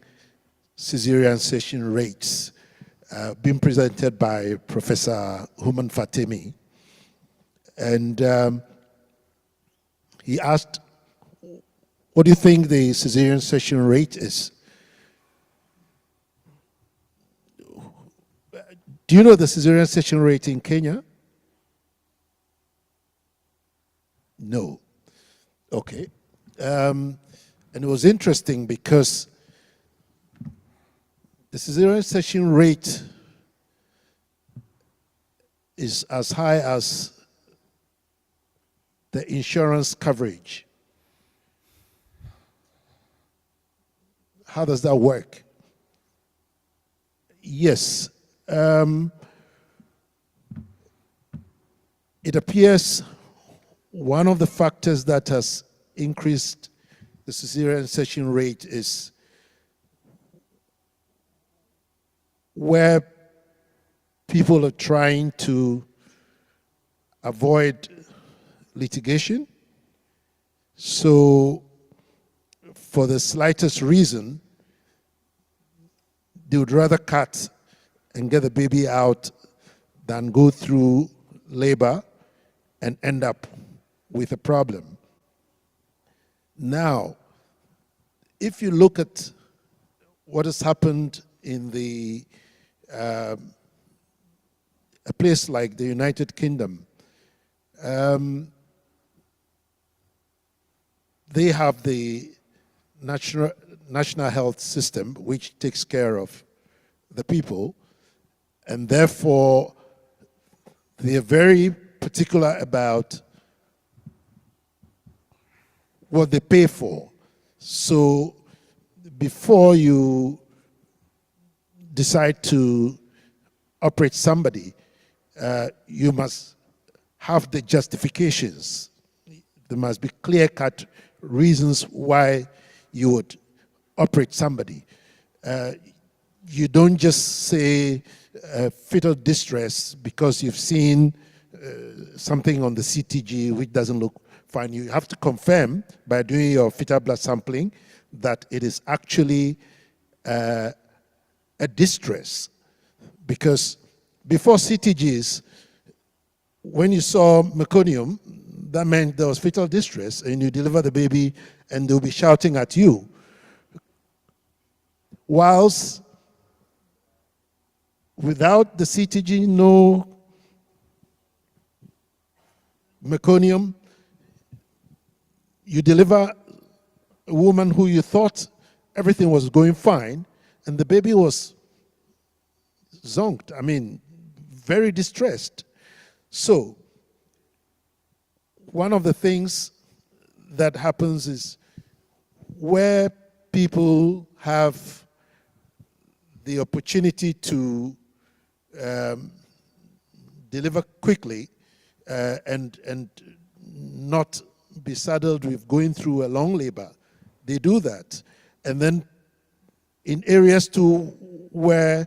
Speaker 5: cesarean section rates, being presented by Professor Human Fatemi. And he asked, what do you think the cesarean section rate is? Do you know the cesarean section rate in Kenya? No. Okay. And it was interesting because the cesarean section rate is as high as the insurance coverage. How does that work? Yes. It appears one of the factors that has increased the cesarean section rate is where people are trying to avoid litigation. So for the slightest reason, they would rather cut and get the baby out than go through labor and end up with a problem. Now, if you look at what has happened in a place like the United Kingdom, they have the national health system, which takes care of the people, and therefore they are very particular about what they pay for. So before you decide to operate somebody, you must have the justifications. There must be clear-cut reasons why you would operate somebody. You don't just say fetal distress because you've seen something on the CTG which doesn't look fine. You have to confirm by doing your fetal blood sampling that it is actually a distress. Because before CTGs, when you saw meconium, that meant there was fetal distress, and you deliver the baby and they'll be shouting at you. Whilst without the CTG, no meconium, you deliver a woman who you thought everything was going fine, and the baby was zonked, I mean, very distressed. So, one of the things that happens is where people have the opportunity to deliver quickly and not be saddled with going through a long labor, they do that. And then in areas too where,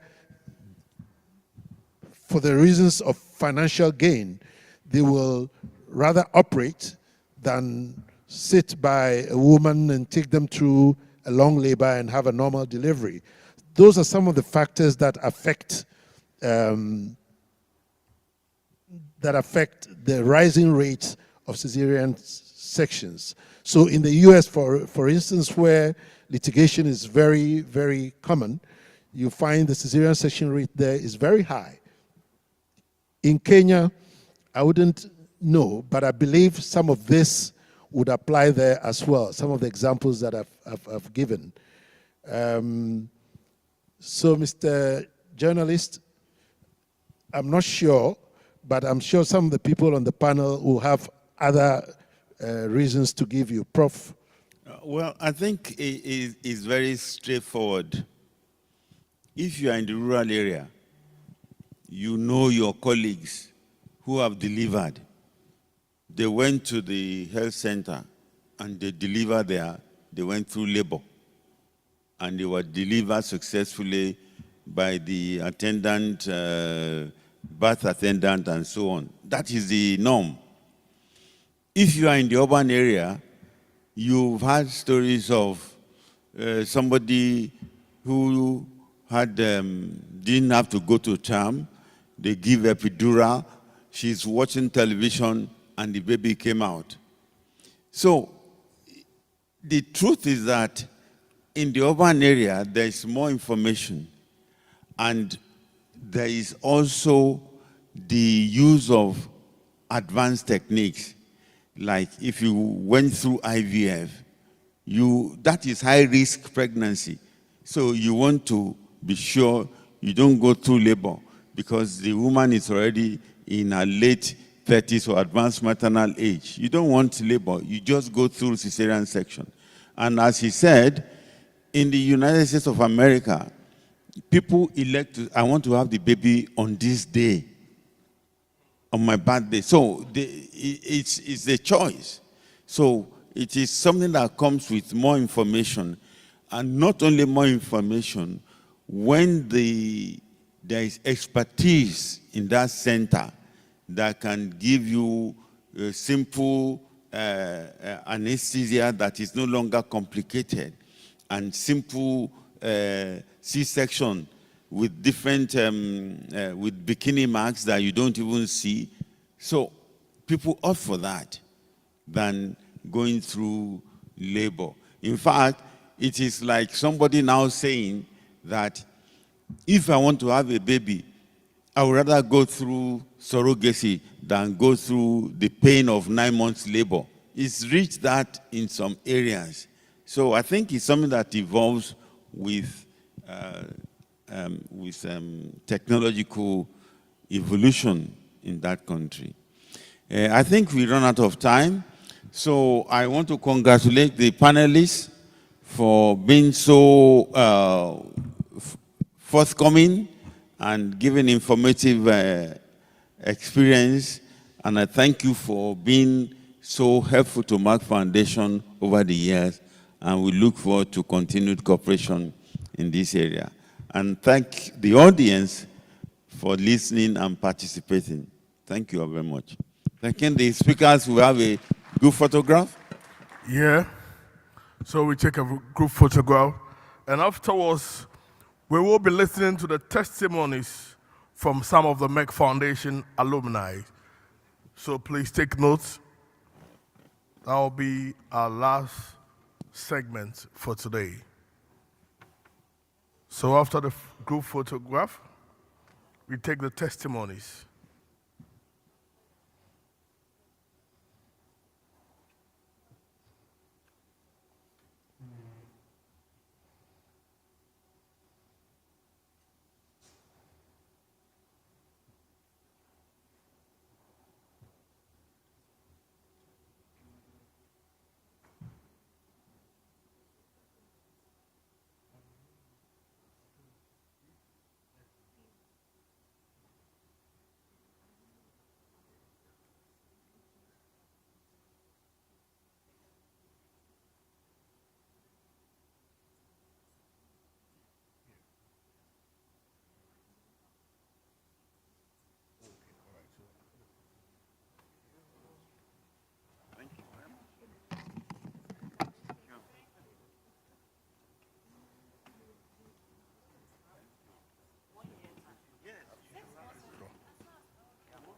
Speaker 5: for the reasons of financial gain, they will rather operate than sit by a woman and take them through a long labor and have a normal delivery. Those are some of the factors that affect the rising rates of cesarean sections. So in the US, for instance, where litigation is very, very common, you find the cesarean section rate there is very high. In Kenya, I wouldn't know, but I believe some of this would apply there as well, some of the examples that I've given. So, Mr. Journalist, I'm not sure, but I'm sure some of the people on the panel will have other reasons to give you. Prof?
Speaker 1: Well, I think it's very straightforward. If you are in the rural area, you know your colleagues who have delivered. They went to the health center and they delivered there. They went through labor and they were delivered successfully by the attendant, birth attendant, and so on. That is the norm. If you are in the urban area, you've had stories of somebody who had didn't have to go to term. They give epidural. She's watching television, and the baby came out. So the truth is that in the urban area, there is more information, and there is also the use of advanced techniques. Like if you went through IVF, that is high-risk pregnancy. So you want to be sure you don't go through labor because the woman is already in her late 30s or advanced maternal age. You don't want labor. You just go through cesarean section. And as he said, in the United States of America, people elect to, I want to have the baby on this day, on my birthday. So it's a choice. So it is something that comes with more information. And not only more information, when there is expertise in that center that can give you a simple anesthesia that is no longer complicated, and simple C-section with different, with bikini marks that you don't even see. So people opt for that than going through labor. In fact, it is like somebody now saying that if I want to have a baby, I would rather go through surrogacy than go through the pain of 9 months labor. It's reached that in some areas. So I think it's something that evolves with technological evolution in that country. I think we run out of time. So I want to congratulate the panelists for being so forthcoming and giving informative experience. And I thank you for being so helpful to Merck Foundation over the years. and we look forward to continued cooperation in this area. And thank the audience for listening and participating. Thank you very much. Thanking the speakers who have a good photograph.
Speaker 2: Yeah. So we take a group photograph, and afterwards, we will be listening to the testimonies from some of the Merck Foundation alumni. So please take notes. That will be our last segment for today. So after the group photograph, we take the testimonies.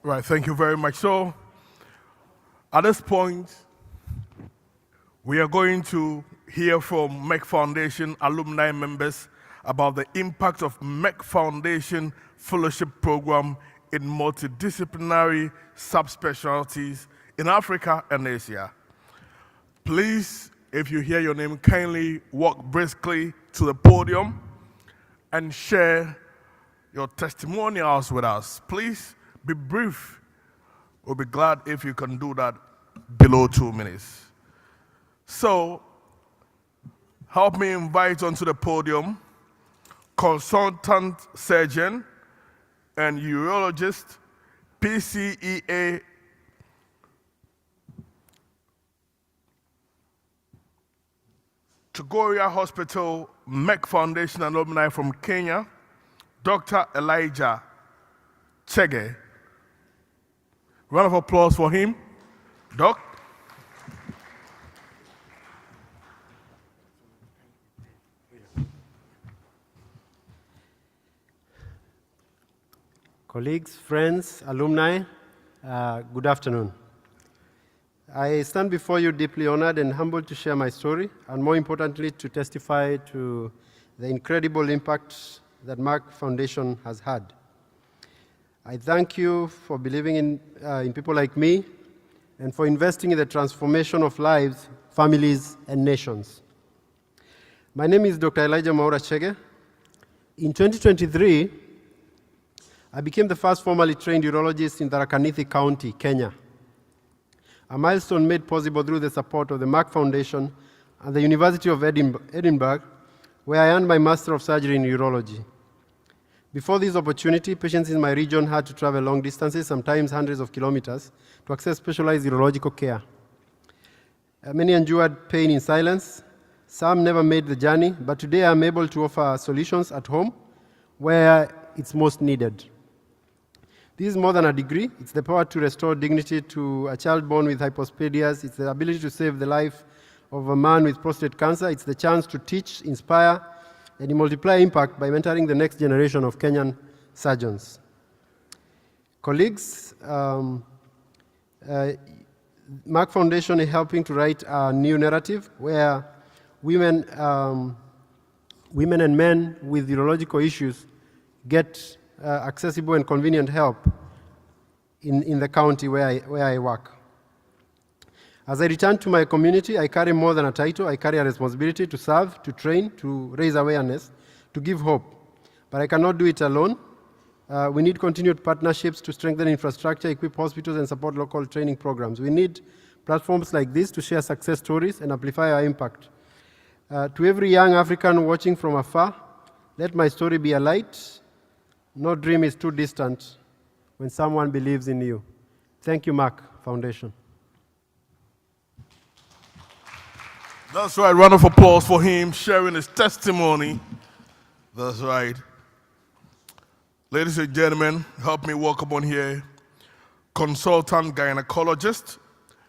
Speaker 2: Right, thank you very much. So, at this point, we are going to hear from Merck Foundation alumni members about the impact of Merck Foundation Fellowship Program in multidisciplinary subspecialties in Africa and Asia. Please, if you hear your name, kindly walk briskly to the podium and share your testimonials with us. Please be brief. We'll be glad if you can do that below 2 minutes. So, help me invite onto the podium consultant surgeon and urologist, PCEA Tugoria Hospital Merck Foundation alumni from Kenya, Dr. Elijah Chege. Round of applause for him. Doc.
Speaker 10: Colleagues, friends, alumni, good afternoon. I stand before you deeply honored and humbled to share my story, and more importantly, to testify to the incredible impact that Merck Foundation has had. I thank you for believing in people like me and for investing in the transformation of lives, families, and nations. My name is Dr. Elijah Maura Chege. In 2023, I became the first formally trained urologist in Tharaka Nithi County, Kenya, a milestone made possible through the support of the Merck Foundation and the University of Edinburgh, where I earned my Master of Surgery in Urology. Before this opportunity, patients in my region had to travel long distances, sometimes hundreds of kilometers, to access specialized urological care. Many endured pain in silence. Some never made the journey, but today I'm able to offer solutions at home where it's most needed. This is more than a degree. It's the power to restore dignity to a child born with hypospadias. It's the ability to save the life of a man with prostate cancer. It's the chance to teach, inspire, and multiply impact by mentoring the next generation of Kenyan surgeons. Colleagues, Merck Foundation is helping to write a new narrative where women and men with urological issues get accessible and convenient help in the county where I work. As I return to my community, I carry more than a title. I carry a responsibility to serve, to train, to raise awareness, to give hope. But I cannot do it alone. We need continued partnerships to strengthen infrastructure, equip hospitals, and support local training programs. We need platforms like this to share success stories and amplify our impact. To every young African watching from afar, let my story be a light. No dream is too distant when someone believes in you. Thank you, Merck Foundation.
Speaker 2: That's right. Round of applause for him sharing his testimony. That's right. Ladies and gentlemen, help me welcome on here consultant gynecologist,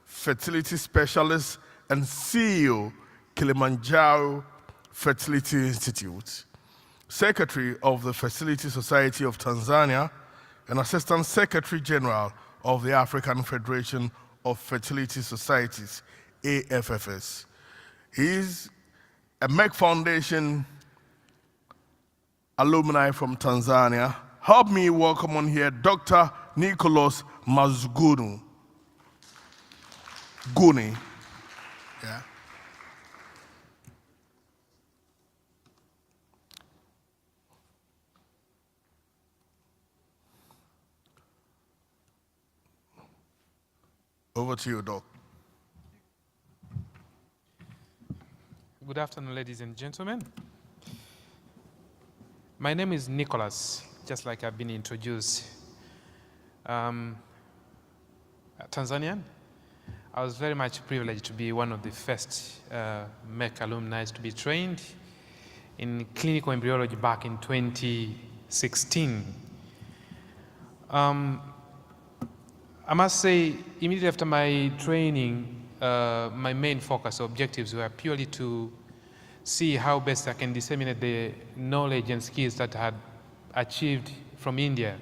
Speaker 2: fertility specialist, and CEO, Kilimanjaro Fertility Institute, Secretary of the Fertility Society of Tanzania, and Assistant Secretary General of the African Federation of Fertility Societies, AFFS. He's a Merck Foundation alumni from Tanzania. Help me welcome on here Dr. Nicholas Mazgunu. Guni. Yeah. Over to you, Doc.
Speaker 11: Good afternoon, ladies and gentlemen. My name is Nicholas, just like I've been introduced. Tanzanian. I was very much privileged to be one of the first Merck alumni to be trained in clinical embryology back in 2016. I must say, immediately after my training, my main focus or objectives were purely to see how best I can disseminate the knowledge and skills that I had achieved from India.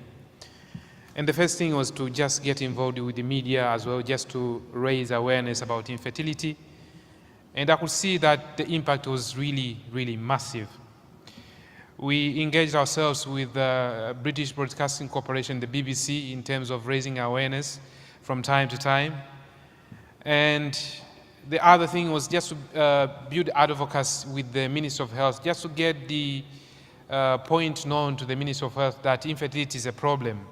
Speaker 11: And the first thing was to just get involved with the media as well, just to raise awareness about infertility. And I could see that the impact was really, really massive. We engaged ourselves with the British Broadcasting Corporation, the BBC, in terms of raising awareness from time to time. And the other thing was just to build advocacy with the Ministry of Health, just to get the point known to the Ministry of Health that infertility is a problem.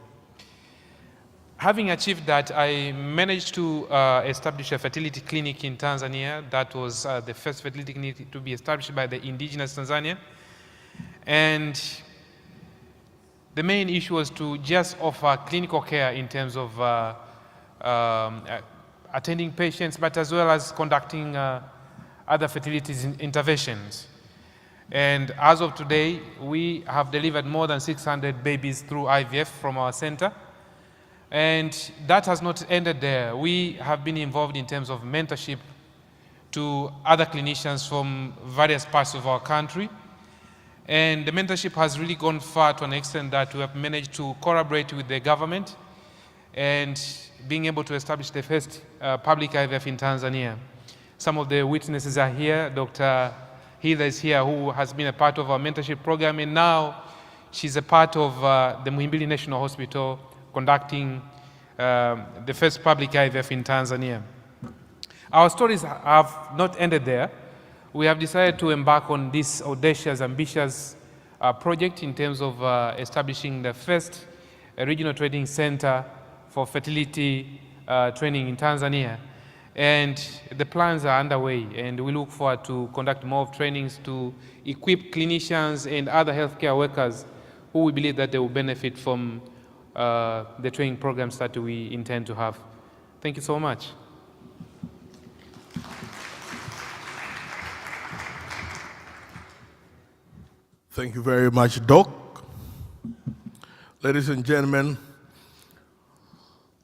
Speaker 11: Having achieved that, I managed to establish a fertility clinic in Tanzania. That was the first fertility clinic to be established by the indigenous Tanzanian. And the main issue was to just offer clinical care in terms of attending patients, but as well as conducting other fertility interventions. And as of today, we have delivered more than 600 babies through IVF from our center. And that has not ended there. We have been involved in terms of mentorship to other clinicians from various parts of our country. And the mentorship has really gone far to an extent that we have managed to collaborate with the government and being able to establish the first public IVF in Tanzania. Some of the witnesses are here. Dr. Heather is here, who has been a part of our mentorship program, and now she's a part of the Muhimbili National Hospital conducting the first public IVF in Tanzania. Our stories have not ended there. We have decided to embark on this audacious, ambitious project in terms of establishing the first regional training center for fertility training in Tanzania. And the plans are underway, and we look forward to conduct more trainings to equip clinicians and other healthcare workers who we believe that they will benefit from the training programs that we intend to have. Thank you so much.
Speaker 2: Thank you very much, Doc. Ladies and gentlemen,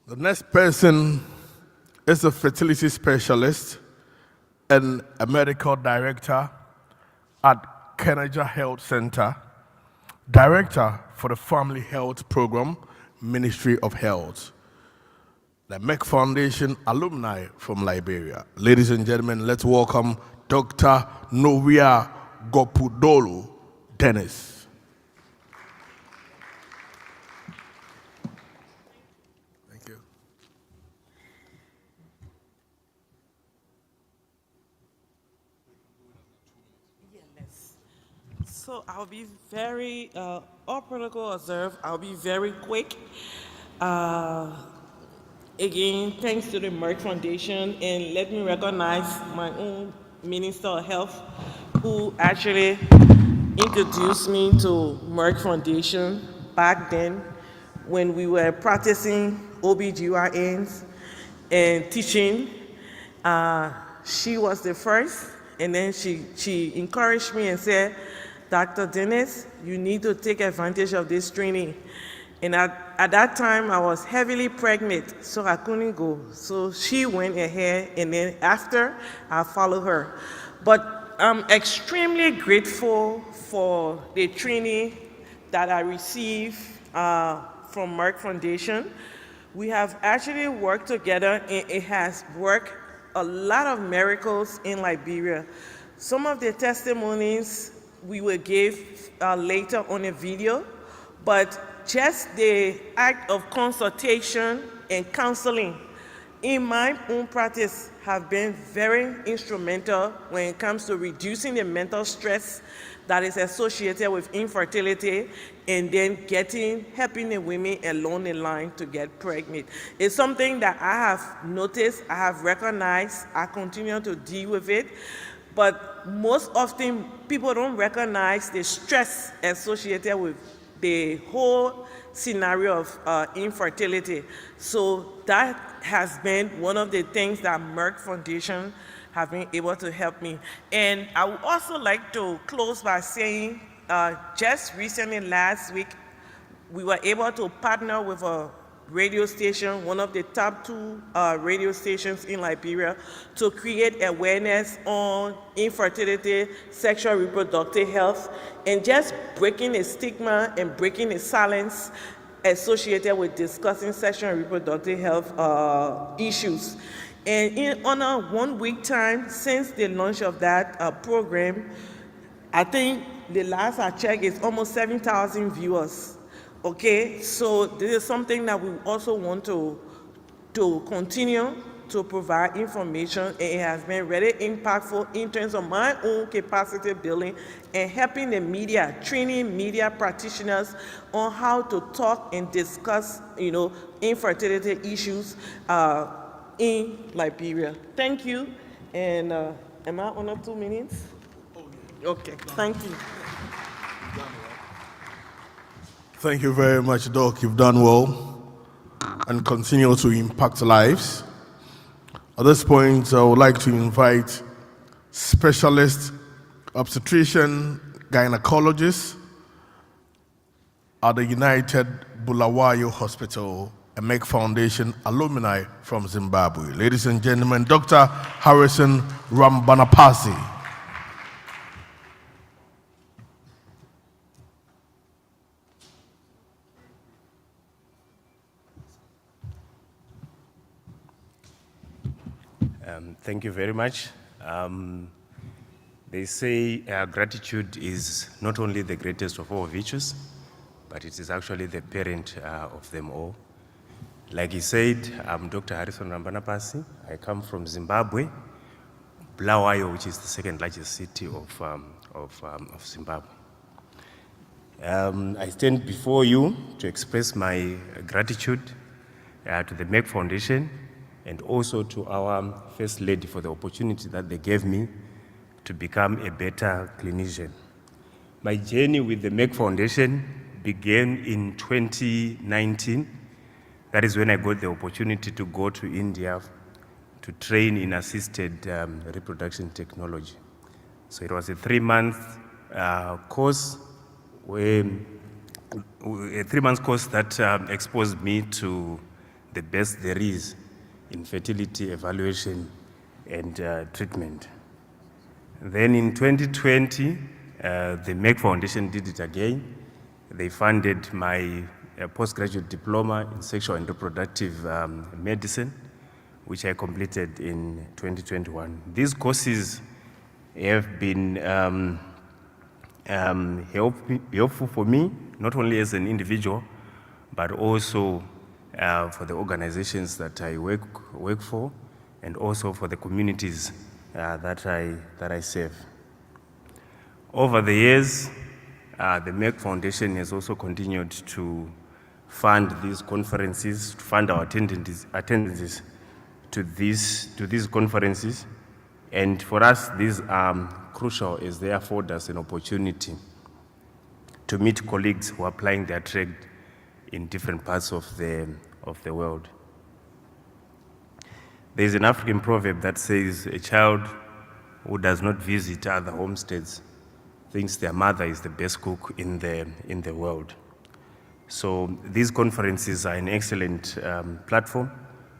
Speaker 2: the next person is a fertility specialist and a medical director at Kelej Health Center, director for the Family Health Program, Ministry of Health, the Merck Foundation alumni from Liberia. Ladies and gentlemen, let's welcome Dr. Novia Gopudolu Dennis. Thank you.
Speaker 12: So I'll be very, all protocol observed, I'll be very quick. Again, thanks to the Merck Foundation, and let me recognize my own Minister of Health, who actually introduced me to Merck Foundation back then when we were practicing OBGYNs and teaching. She was the first, And then she encouraged me and said, Dr. Dennis, you need to take advantage of this training. And at that time, I was heavily pregnant, so I couldn't go. So she went ahead, and then after, I followed her. But I'm extremely grateful for the training that I received from Merck Foundation. We have actually worked together, and it has worked a lot of miracles in Liberia. Some of the testimonies we will give later on a video, but just the act of consultation and counseling in my own practice have been very instrumental when it comes to reducing the mental stress that is associated with infertility and then helping the women along the line to get pregnant. It's something that I have noticed, I have recognized, I continue to deal with it, but most often people don't recognize the stress associated with the whole scenario of infertility. So that has been one of the things that Merck Foundation have been able to help me. And I would also like to close by saying, just recently last week, we were able to partner with a radio station, one of the top 2 radio stations in Liberia, to create awareness on infertility, sexual reproductive health, and just breaking the stigma and breaking the silence associated with discussing sexual and reproductive health issues. And in a 1 week time since the launch of that program, I think the last I checked is almost 7,000 viewers. Okay, so this is something that we also want to continue to provide information, and it has been really impactful in terms of my own capacity building and helping the media, training media practitioners on how to talk and discuss, infertility issues in Liberia. Thank you, and am I on 2 minutes? Okay, thank you.
Speaker 2: Thank you very much, Doc. You've done well and continue to impact lives. At this point, I would like to invite specialist obstetrician gynecologist at the United Bulawayo Hospital, a Merck Foundation alumni from Zimbabwe. Ladies and gentlemen, Dr. Harrison Rambanapasi.
Speaker 13: Thank you very much. They say gratitude is not only the greatest of all virtues, but it is actually the parent of them all. Like he said, I'm Dr. Harrison Rambanapasi. I come from Zimbabwe, Bulawayo, which is the second largest city of Zimbabwe. I stand before you to express my gratitude to the Merck Foundation and also to our First Lady for the opportunity that they gave me to become a better clinician. My journey with the Merck Foundation began in 2019. That is when I got the opportunity to go to India to train in assisted reproduction technology. So it was a 3-month course, that exposed me to the best there is in fertility evaluation and treatment. Then in 2020, the Merck Foundation did it again. They funded my postgraduate diploma in sexual and reproductive medicine, which I completed in 2021. These courses have been helpful for me, not only as an individual, but also for the organizations that I work for, and also for the communities that I serve. Over the years, the Merck Foundation has also continued to fund these conferences, to fund our attendances to these conferences. And for us, these are crucial as they afford us an opportunity to meet colleagues who are applying their trade in different parts of the world. There's an African proverb that says, a child who does not visit other homesteads thinks their mother is the best cook in the world. So these conferences are an excellent platform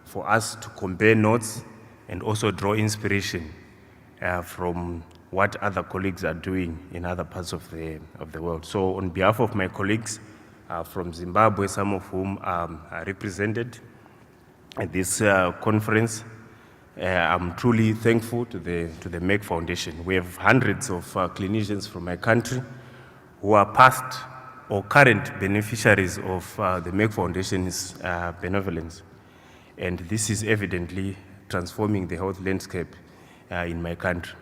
Speaker 13: for us to compare notes and also draw inspiration from what other colleagues are doing in other parts of the world. So on behalf of my colleagues from Zimbabwe, some of whom are represented at this conference, I'm truly thankful to the Merck Foundation. We have hundreds of clinicians from my country who are past or current beneficiaries of the Merck Foundation's benevolence. And this is evidently transforming the health landscape in my country.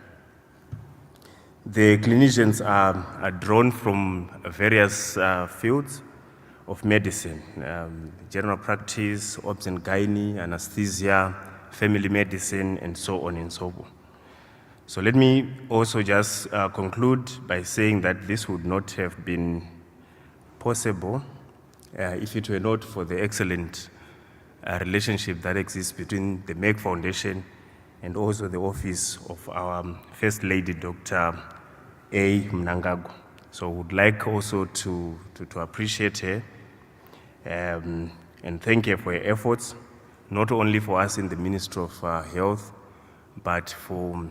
Speaker 13: The clinicians are drawn from various fields of medicine, general practice, obs and gynae, anesthesia, family medicine, and so on and so forth. So let me also just conclude by saying that this would not have been possible if it were not for the excellent relationship that exists between the Merck Foundation and also the office of our First Lady, Dr. A. Mnangagwa. So I would like also to appreciate her and thank her for her efforts, not only for us in the Ministry of Health, but for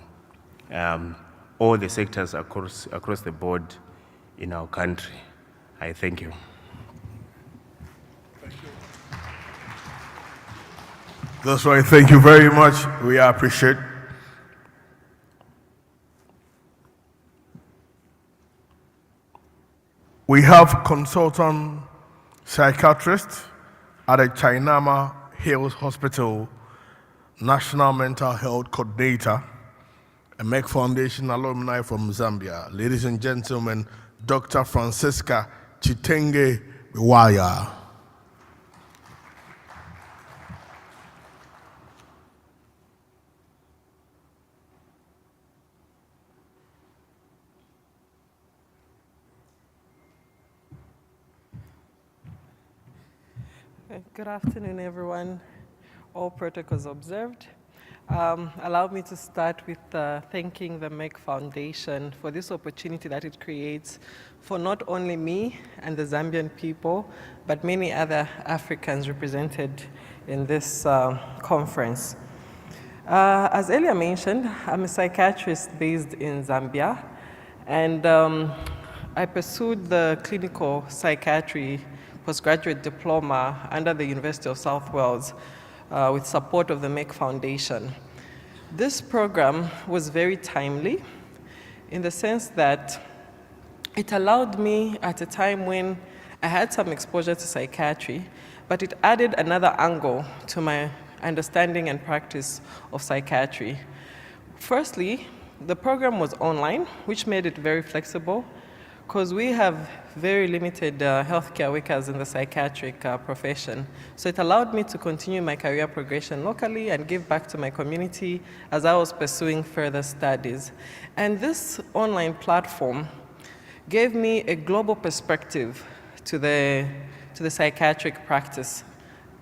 Speaker 13: all the sectors across the board in our country. I thank you.
Speaker 2: That's right. Thank you very much. We appreciate. We have consultant psychiatrist at the Chainama Hills Hospital, National Mental Health Coordinator, a Merck Foundation alumni from Zambia. Ladies and gentlemen, Dr. Francisca Chitenge Biwaya.
Speaker 12: Good afternoon, everyone. All protocols observed. Allow me to start with thanking the Merck Foundation for this opportunity that it creates for not only me and the Zambian people, but many other Africans represented in this conference. As earlier mentioned, I'm a psychiatrist based in Zambia, and I pursued the clinical psychiatry postgraduate diploma under the University of South Wales with support of the Merck Foundation. This program was very timely in the sense that it allowed me at a time when I had some exposure to psychiatry, but it added another angle to my understanding and practice of psychiatry. Firstly, the program was online, which made it very flexible, because we have very limited healthcare workers in the psychiatric profession. So it allowed me to continue my career progression locally and give back to my community as I was pursuing further studies. And this online platform gave me a global perspective to the psychiatric practice,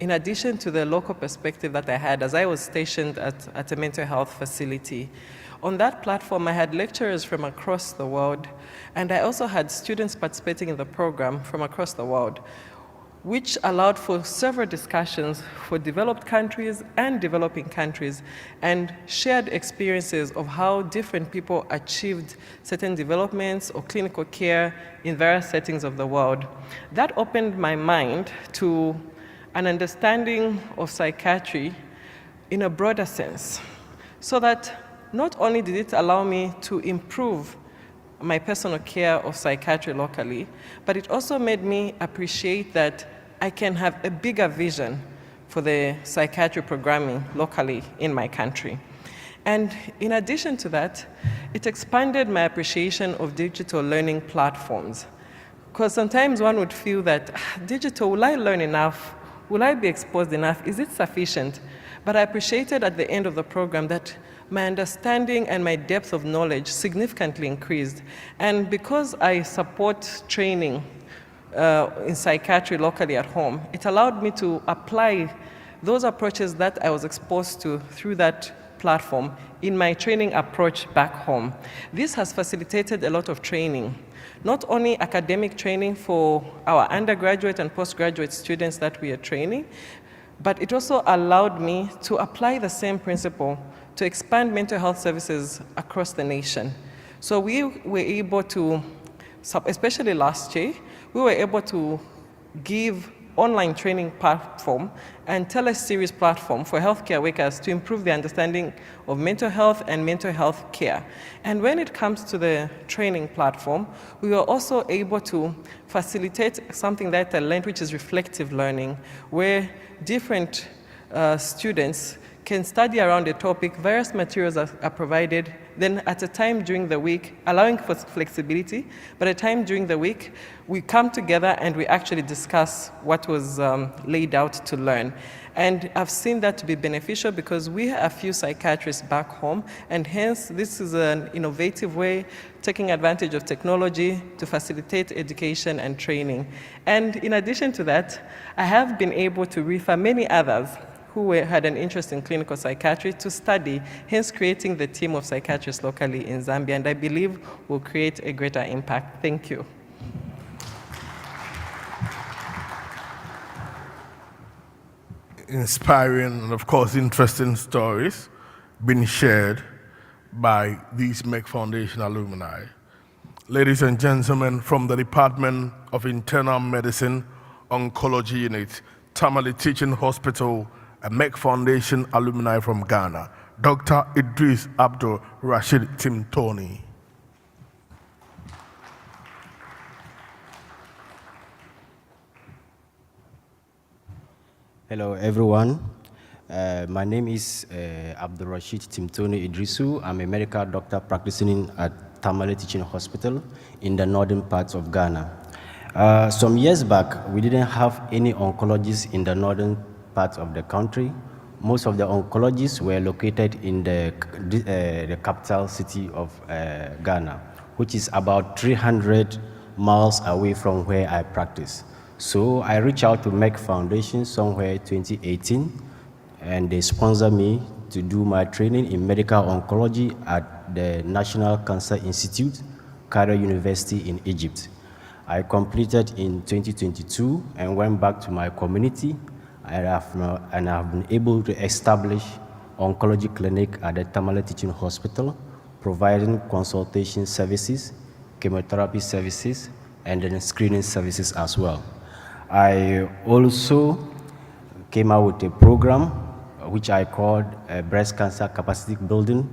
Speaker 12: in addition to the local perspective that I had as I was stationed at a mental health facility. On that platform, I had lecturers from across the world, and I also had students participating in the program from across the world, which allowed for several discussions for developed countries and developing countries, and shared experiences of how different people achieved certain developments or clinical care in various settings of the world. That opened my mind to an understanding of psychiatry in a broader sense, so that not only did it allow me to improve my personal care of psychiatry locally, but it also made me appreciate that I can have a bigger vision for the psychiatry programming locally in my country. And in addition to that, it expanded my appreciation of digital learning platforms. Because sometimes one would feel that, digital, will I learn enough? Will I be exposed enough? Is it sufficient? But I appreciated at the end of the program that my understanding and my depth of knowledge significantly increased. And because I support training in psychiatry locally at home, it allowed me to apply those approaches that I was exposed to through that platform in my training approach back home. This has facilitated a lot of training, not only academic training for our undergraduate and postgraduate students that we are training, but it also allowed me to apply the same principle to expand mental health services across the nation. So we were able to, especially last year, we were able to give online training platform and tele-series platform for healthcare workers to improve their understanding of mental health and mental health care. And when it comes to the training platform, we were also able to facilitate something that I learned, which is reflective learning, where different students can study around a topic, various materials are provided, then at a time during the week, allowing for flexibility, but a time during the week, we come together and we actually discuss what was laid out to learn. And I've seen that to be beneficial because we have a few psychiatrists back home, and hence this is an innovative way, taking advantage of technology to facilitate education and training. And in addition to that, I have been able to refer many others who had an interest in clinical psychiatry to study, hence creating the team of psychiatrists locally in Zambia, and I believe will create a greater impact. Thank you.
Speaker 2: Inspiring and, of course, interesting stories being shared by these Merck Foundation alumni. Ladies and gentlemen, from the Department of Internal Medicine, Oncology Unit, Tamale Teaching Hospital, a Merck Foundation alumni from Ghana, Dr. Idris Abdul Rashid Timtoni.
Speaker 14: Hello, everyone. My name is Abdul Rashid Timtoni Idrisu. I'm a medical doctor practicing at Tamale Teaching Hospital in the northern parts of Ghana. Some years back, we didn't have any oncologists in the northern parts of the country. Most of the oncologists were located in the capital city of Ghana, which is about 300 miles away from where I practice. So I reached out to Merck Foundation somewhere 2018, and they sponsored me to do my training in medical oncology at the National Cancer Institute, Cairo University in Egypt. I completed in 2022 and went back to my community, and I've been able to establish oncology clinic at the Tamale Teaching Hospital, providing consultation services, chemotherapy services, and then screening services as well. I also came out with a program which I called breast cancer capacity building,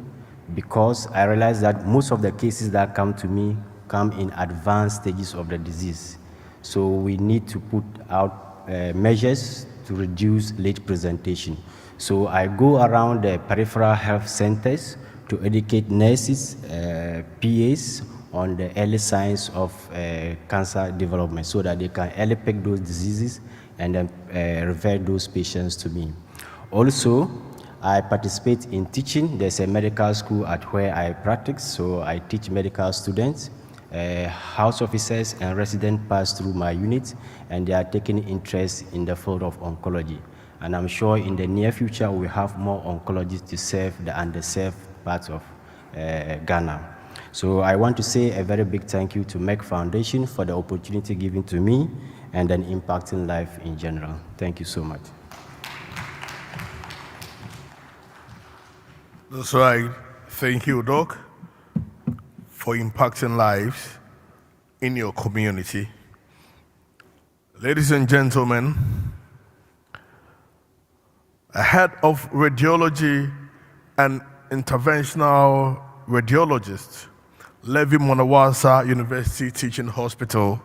Speaker 14: because I realized that most of the cases that come to me come in advanced stages of the disease. So we need to put out measures to reduce late presentation. So I go around the peripheral health centers to educate nurses, PAs, on the early signs of cancer development so that they can early pick those diseases and then refer those patients to me. Also, I participate in teaching. There's a medical school at where I practice, so I teach medical students. House officers and residents pass through my unit, and they are taking interest in the field of oncology. And I'm sure in the near future, we'll have more oncologists to serve the underserved parts of Ghana. So I want to say a very big thank you to Merck Foundation for the opportunity given to me and then impacting life in general. Thank you so much.
Speaker 2: That's right. Thank you, Doc, for impacting lives in your community. Ladies and gentlemen, a head of radiology and interventional radiologist, Levi Monawasa University Teaching Hospital,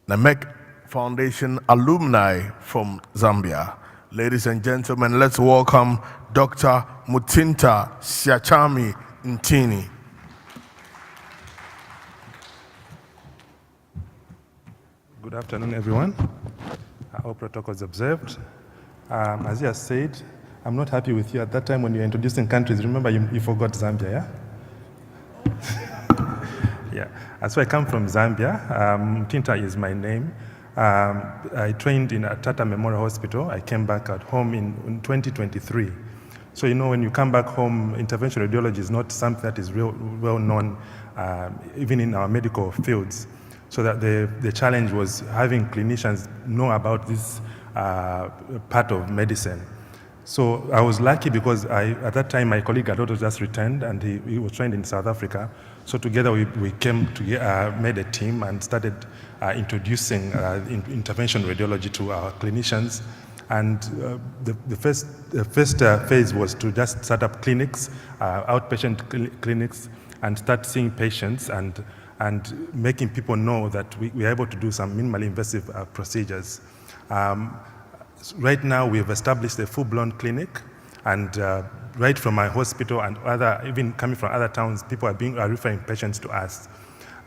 Speaker 2: the Merck Foundation alumni from Zambia. Ladies and gentlemen, let's welcome Dr. Mutinta Siachami Ntini.
Speaker 15: Good afternoon, everyone. I hope protocol is observed. As you have said, I'm not happy with you at that time when you were introducing countries. Remember, you forgot Zambia, yeah? Yeah. So I come from Zambia. Mutinta is my name. I trained in Tata Memorial Hospital. I came back at home in 2023. So, when you come back home, interventional radiology is not something that is well known, even in our medical fields. So that the challenge was having clinicians know about this part of medicine. So I was lucky because at that time my colleague had also just returned and he was trained in South Africa. So together we came together, made a team and started introducing intervention radiology to our clinicians. And the first phase was to just start up clinics, outpatient clinics, and start seeing patients and making people know that we are able to do some minimally invasive procedures. Right now, we have established a full-blown clinic, and right from my hospital and even coming from other towns, people are referring patients to us.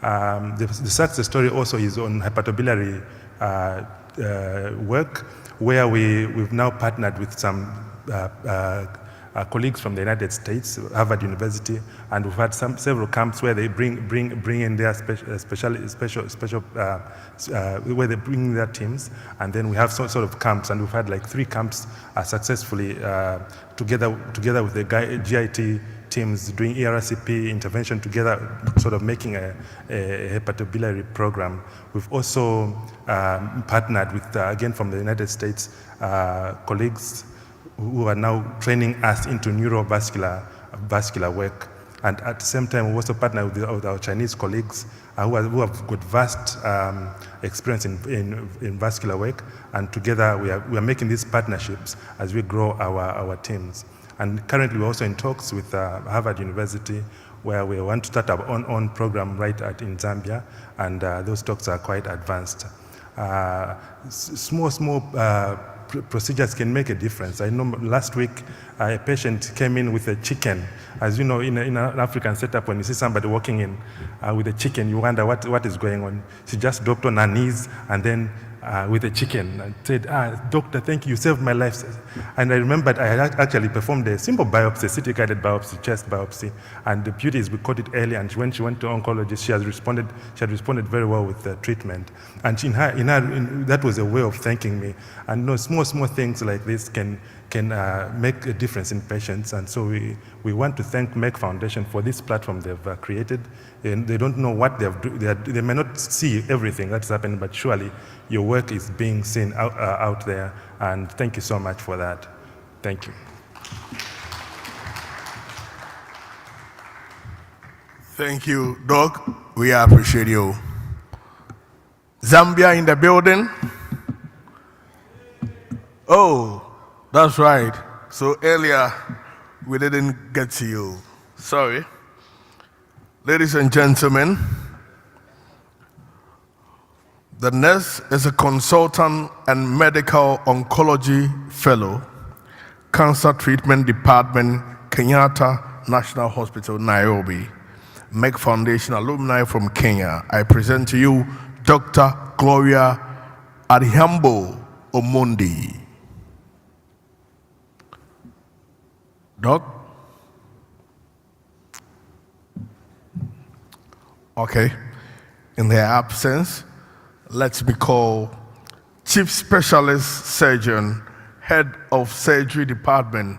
Speaker 15: The success story also is on hepatobiliary work, where we've now partnered with some colleagues from the United States, Harvard University, and we've had several camps where they bring in their where they bring their teams, and then we have sort of camps, and we've had like 3 camps successfully together with the GIT teams doing ERCP intervention together, sort of making a hepatobiliary program. We've also partnered with, again from the United States, colleagues who are now training us into neurovascular work. And at the same time, we also partner with our Chinese colleagues who have got vast experience in vascular work. And together, we are making these partnerships as we grow our teams. And currently, we're also in talks with Harvard University, where we want to start our own program right in Zambia. And those talks are quite advanced. Small procedures can make a difference. I know last week a patient came in with a chicken. As you know, in an African setup, when you see somebody walking in with a chicken, you wonder what is going on. She just dropped on her knees and then with a chicken and said, "Doctor, thank you saved my life." And I remembered I had actually performed a simple biopsy, CT-guided biopsy, chest biopsy, and the beauty is we caught it early, and when she went to oncologist, she had responded very well with the treatment. And that was a way of thanking me. And small things like this can make a difference in patients. And so we want to thank Merck Foundation for this platform they've created. And they don't know what they may not see everything that's happening, but surely your work is being seen out there. And thank you so much for that. Thank you.
Speaker 2: Thank you, Doc. We appreciate you. Zambia in the building. Oh, that's right. So earlier, we didn't get to you. Sorry. Ladies and gentlemen, the next is a consultant and medical oncology fellow, Cancer Treatment Department, Kenyatta National Hospital, Nairobi, Merck Foundation alumni from Kenya. I present to you Dr. Gloria Adhiambo Omondi. Doc? Okay. In their absence, let me call Chief Specialist Surgeon, Head of Surgery Department,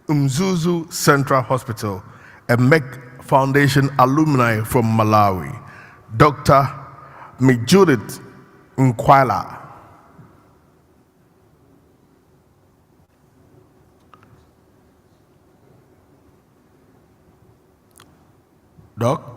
Speaker 2: Mzuzu Central Hospital, a Merck Foundation alumni from Malawi, Dr. Judith Nkwala. Doc?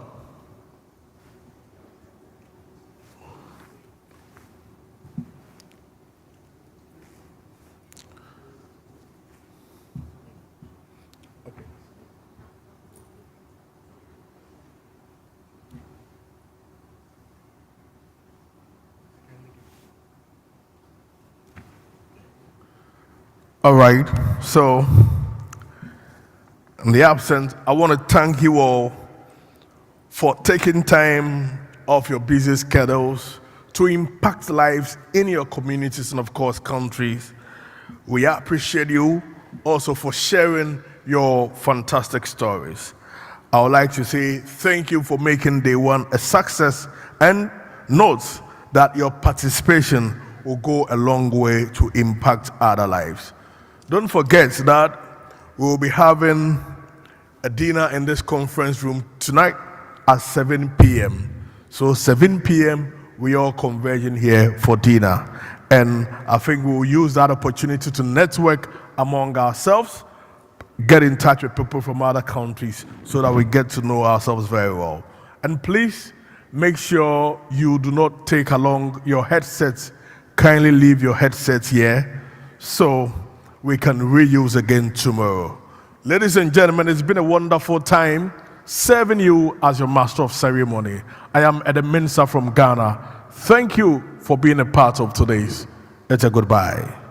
Speaker 2: All right, so in the absence, I want to thank you all for taking time off your busy schedules to impact lives in your communities and, of course, countries. We appreciate you also for sharing your fantastic stories. I would like to say thank you for making day one a success, and note that your participation will go a long way to impact other lives. Don't forget that We will be having a dinner in this conference room tonight at 7 p.m. So 7 p.m., we all converging here for dinner. And I think we will use that opportunity to network among ourselves, get in touch with people from other countries so that we get to know ourselves very well. And please make sure you do not take along your headsets. Kindly leave your headsets here so we can reuse again tomorrow. Ladies and gentlemen, it's been a wonderful time serving you as your master of ceremony. I am Edeminsa from Ghana. Thank you for being a part of today's. It's a goodbye.